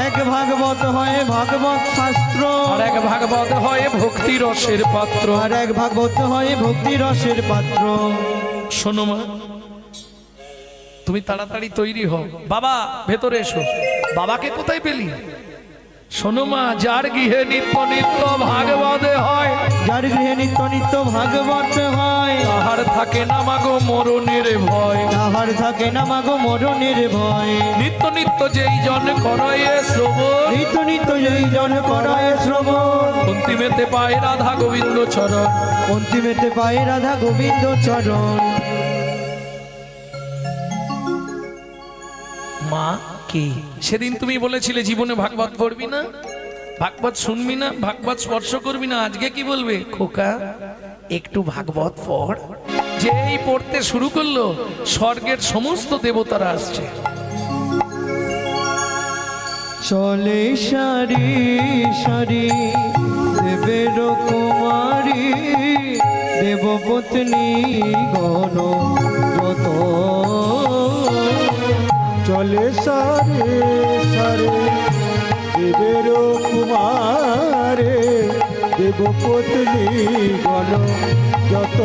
B: এক ভাগবত হয় ভাগবত শাস্ত্র,
A: আর এক ভাগবত হয় ভক্তি রসের পাত্র,
B: আর এক ভাগবত হয় ভক্তি রসের পাত্র।
A: শোনো মা, তুমি তাড়াতাড়ি তৈরি হও। বাবা ভেতরে এসো। বাবাকে কোথায় পেলি? শোনো মা, যার গৃহে নিত্য নিত্য ভাগবত হয়,
B: যার গৃহে নিত্য নিত্য ভাগবত হয়,
A: তাহার থাকে না মাগো মরণের ভয়,
B: তাহার থাকে না মাগো মরণের ভয়।
A: নিত্য নিত্য যেই জন করয়ে শ্রবণ,
B: নিত্য নিত্য এই জন করায় শ্রবণ,
A: অন্তিমেতে পায় রাধা গোবিন্দ চরণ।
B: অন্তিমেতে পায় রাধা গোবিন্দ চরণ।
A: মা, কি সেদিন তুমি বলেছিলে জীবনে ভাগবত পড়বি না, ভাগবত শুনবি না, ভাগবত স্পর্শ করবি না, আজকে কি বলবে? খোকা, একটু ভাগবত পড়। যেই পড়তে শুরু করলো, স্বর্গের সমস্ত দেবতারা আসছে।
B: চলে সারি সারি দেবের কুমারী, দেবপত্নী গণ যত।
C: চলে সারে সারে দেবের কুমারে, দেবপত্নী গণ যত।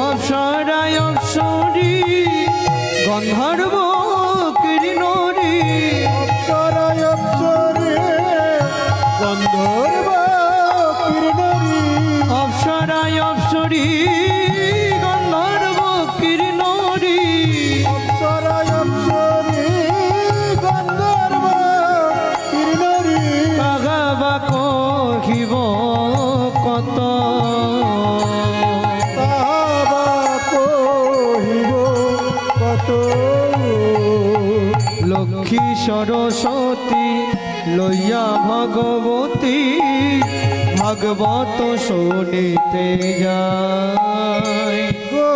B: অপ্সরায় অপ্সরী গন্ধর্ব কিরণরী,
C: অপ্সরায় অপ্সরে গন্ধর্ব কিরণরী,
B: অপ্সরায় অপ্সরী গন্ধর্ব কিরণরী,
C: অপ্সরায় অপ্সরে গন্ধর্ব কিরণরী।
B: কাগাবা কহিব কত,
C: তাহাবা কহিব
B: লক্ষ্মী সরস্বতী লইয়া ভগবতী ভাগবত শুনিতে যায়
C: গো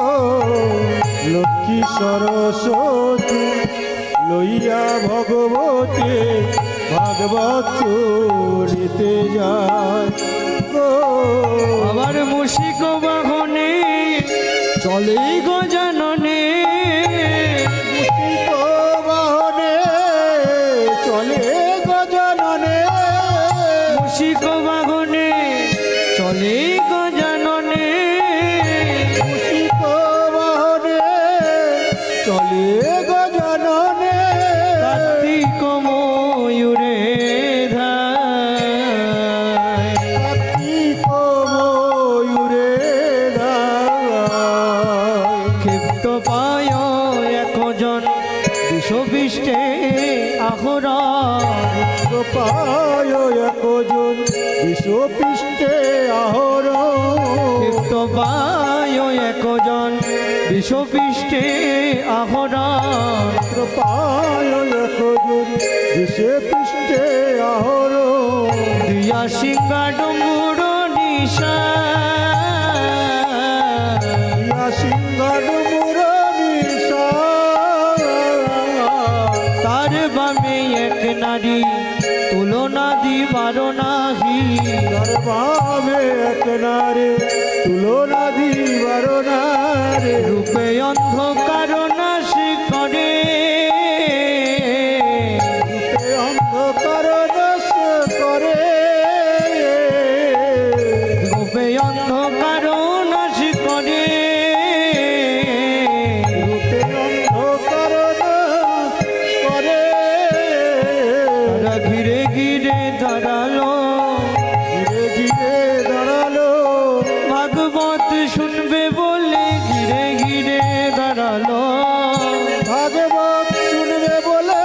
C: লক্ষ্মী সরস্বতী লইয়া ভগবতী ভাগবত শুনিতে যায় গো
B: আবার মুশিক বাহনে চলে গজাননে
C: মুশিক বাহনে চলে গজাননে
B: মুশিক বাহনে চলে গজাননে
C: মুশিক বাহনে চলে গজাননে
B: কার্তিক ময়ূরে ধায়
C: কার্তিক ময়ূরে ধায়
B: ক্ষিপ্ত পায় একজন বিশ্বপৃষ্ঠে আহরা
C: পায় একজন বিশ্বপৃষ্ঠে আহরণ
B: ক্ষিপ্ত পায় একজন বিশ্বপৃষ্ঠে আহরা
C: পায় একজন বিশ্বপৃষ্ঠে আহরণ
B: দিয়া সিংহা ডম্বুর নিশা
C: ইয়া সিংহার মুরনিশা
B: তার বামে এক নারী তুলনা দিবার নাহি
C: তার ভাবে এক নারে তুলনা দিবার নারে
B: রূপে অন্ধকার নাশ করে
C: রূপে অন্ধকার নাশ করে
B: রূপে অন্ধকার নাশ করে
C: রূপে অন্ধকার নাশ করে
B: তারা ঘিরে ঘিরে দাঁড়ালো
C: ধীরে ধীরে দাঁড়ালো
B: ভাগবত শুনবে বলে ঘিরে ঘিরে দাঁড়ালো
C: ভাগবত শুনবে বলে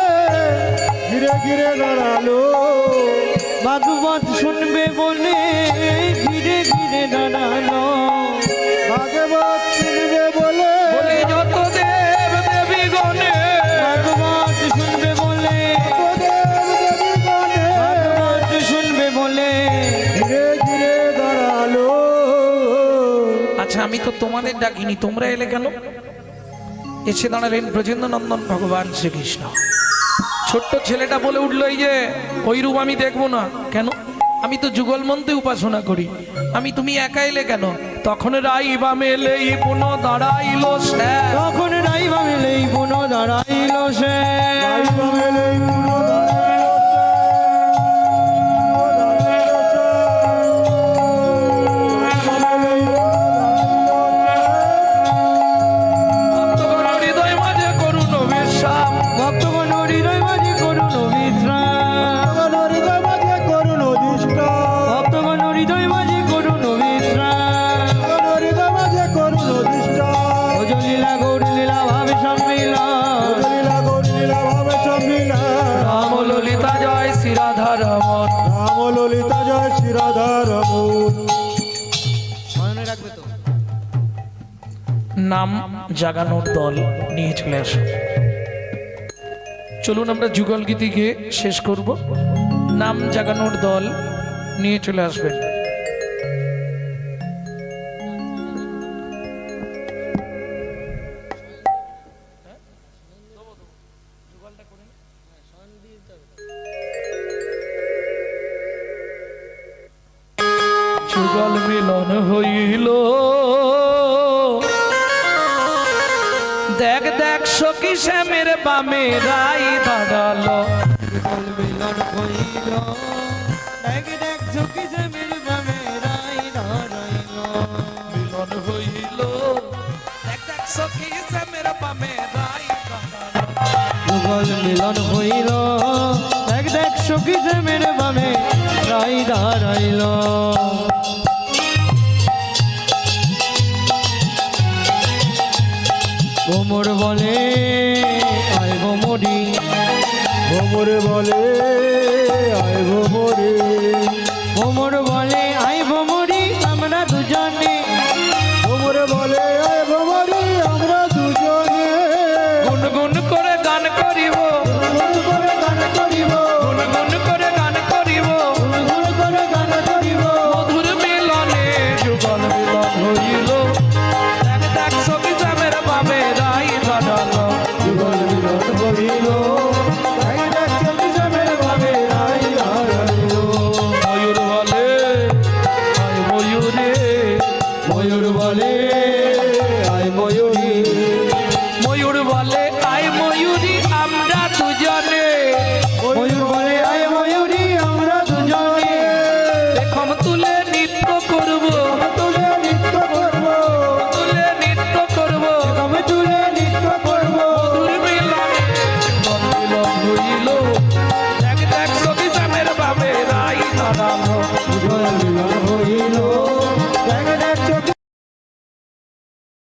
C: ধীরে ধীরে দাঁড়ালো
B: ভাগবত শুনবে বলে ঘিরে ঘিরে দাঁড়ালো
C: ভাগবত শুনবে বলে
A: বলে যত দেব দেবী গণে
B: ভাগবত শুনবে বলে
C: দেব দেবীগণে
B: ভাগবত শুনবে বলে
C: ধীরে ধীরে দাঁড়ালো
A: আচ্ছা আমি তো তোমাদের ডাকিনি, তোমরা এলে কেন? এসে দাঁড়ালেন ব্রজেন্দ্র নন্দন ভগবান শ্রীকৃষ্ণ। ছোট্ট ছেলেটা বলে উঠলো, এই যে ওই রূপ আমি দেখবো না। কেন? আমি তো যুগল মন্ত্রে উপাসনা করি। আমি তুমি একা এলে কেন? তখন রাইবা মেলেই পুনঃ দাঁড়াইলো সে।
B: তখন রাইবা মেলেই পুনঃ দাঁড়াইল সে
C: রাইবা মেলেই পুনঃ দাঁড়াইলো
A: ভক্তগণ হৃদয় মাঝে করুণ বিশ্রাম।
B: ভক্তগণ হৃদয় মাঝে করুণ বিশ্রাম
C: হৃদয় মাঝে করুণ অধিষ্ঠা
B: ভক্তগণ হৃদয় মাঝে করুণ বিশ্রাম
C: হৃদয় মাঝে করুণ অধিষ্ঠা
B: ভজলীলা গৌরলীলা ভাবে সম্মিলন
C: লীলা গৌরী লীলা ভাবে সম্মিলা
A: রাম ললিতা জয় শ্রী রাধা রমন।
C: রাম ললিতা জয় শ্রী রাধা রমন
B: মনে রাখবে তো
A: নাম জাগানোর দল নিয়ে চলে আসো। চলুন আমরা যুগল গীতি গিয়ে শেষ করব। নাম জাগানোর দল নিয়ে চলে আসবেন। যুগল মিলন হইল, দেখ দেখ সখী শ্যামের বামে রাই দাঁড়ালো।
B: যুগল মিলন হইল দেখ দেখ ঝুঁকি জমির বামে রাই দাঁড়াইল
A: মিলন হইল, দেখ দেখ সখী শ্যামের বামে রাই দাঁড়ালো।
B: যুগল মিলন হইল দেখ দেখ সখী জমির বামে রাই দাঁড়াইল ভোমর বলে আয় ভোমরি
C: ভোমরে বলে আয় ভোমরে
B: ভোমর বলে আয় ভোমরি আমরা দুজনে
C: ভোমরে বলে আয় ভোমরে আমরা দুজনে
A: গুনগুন করে ডাল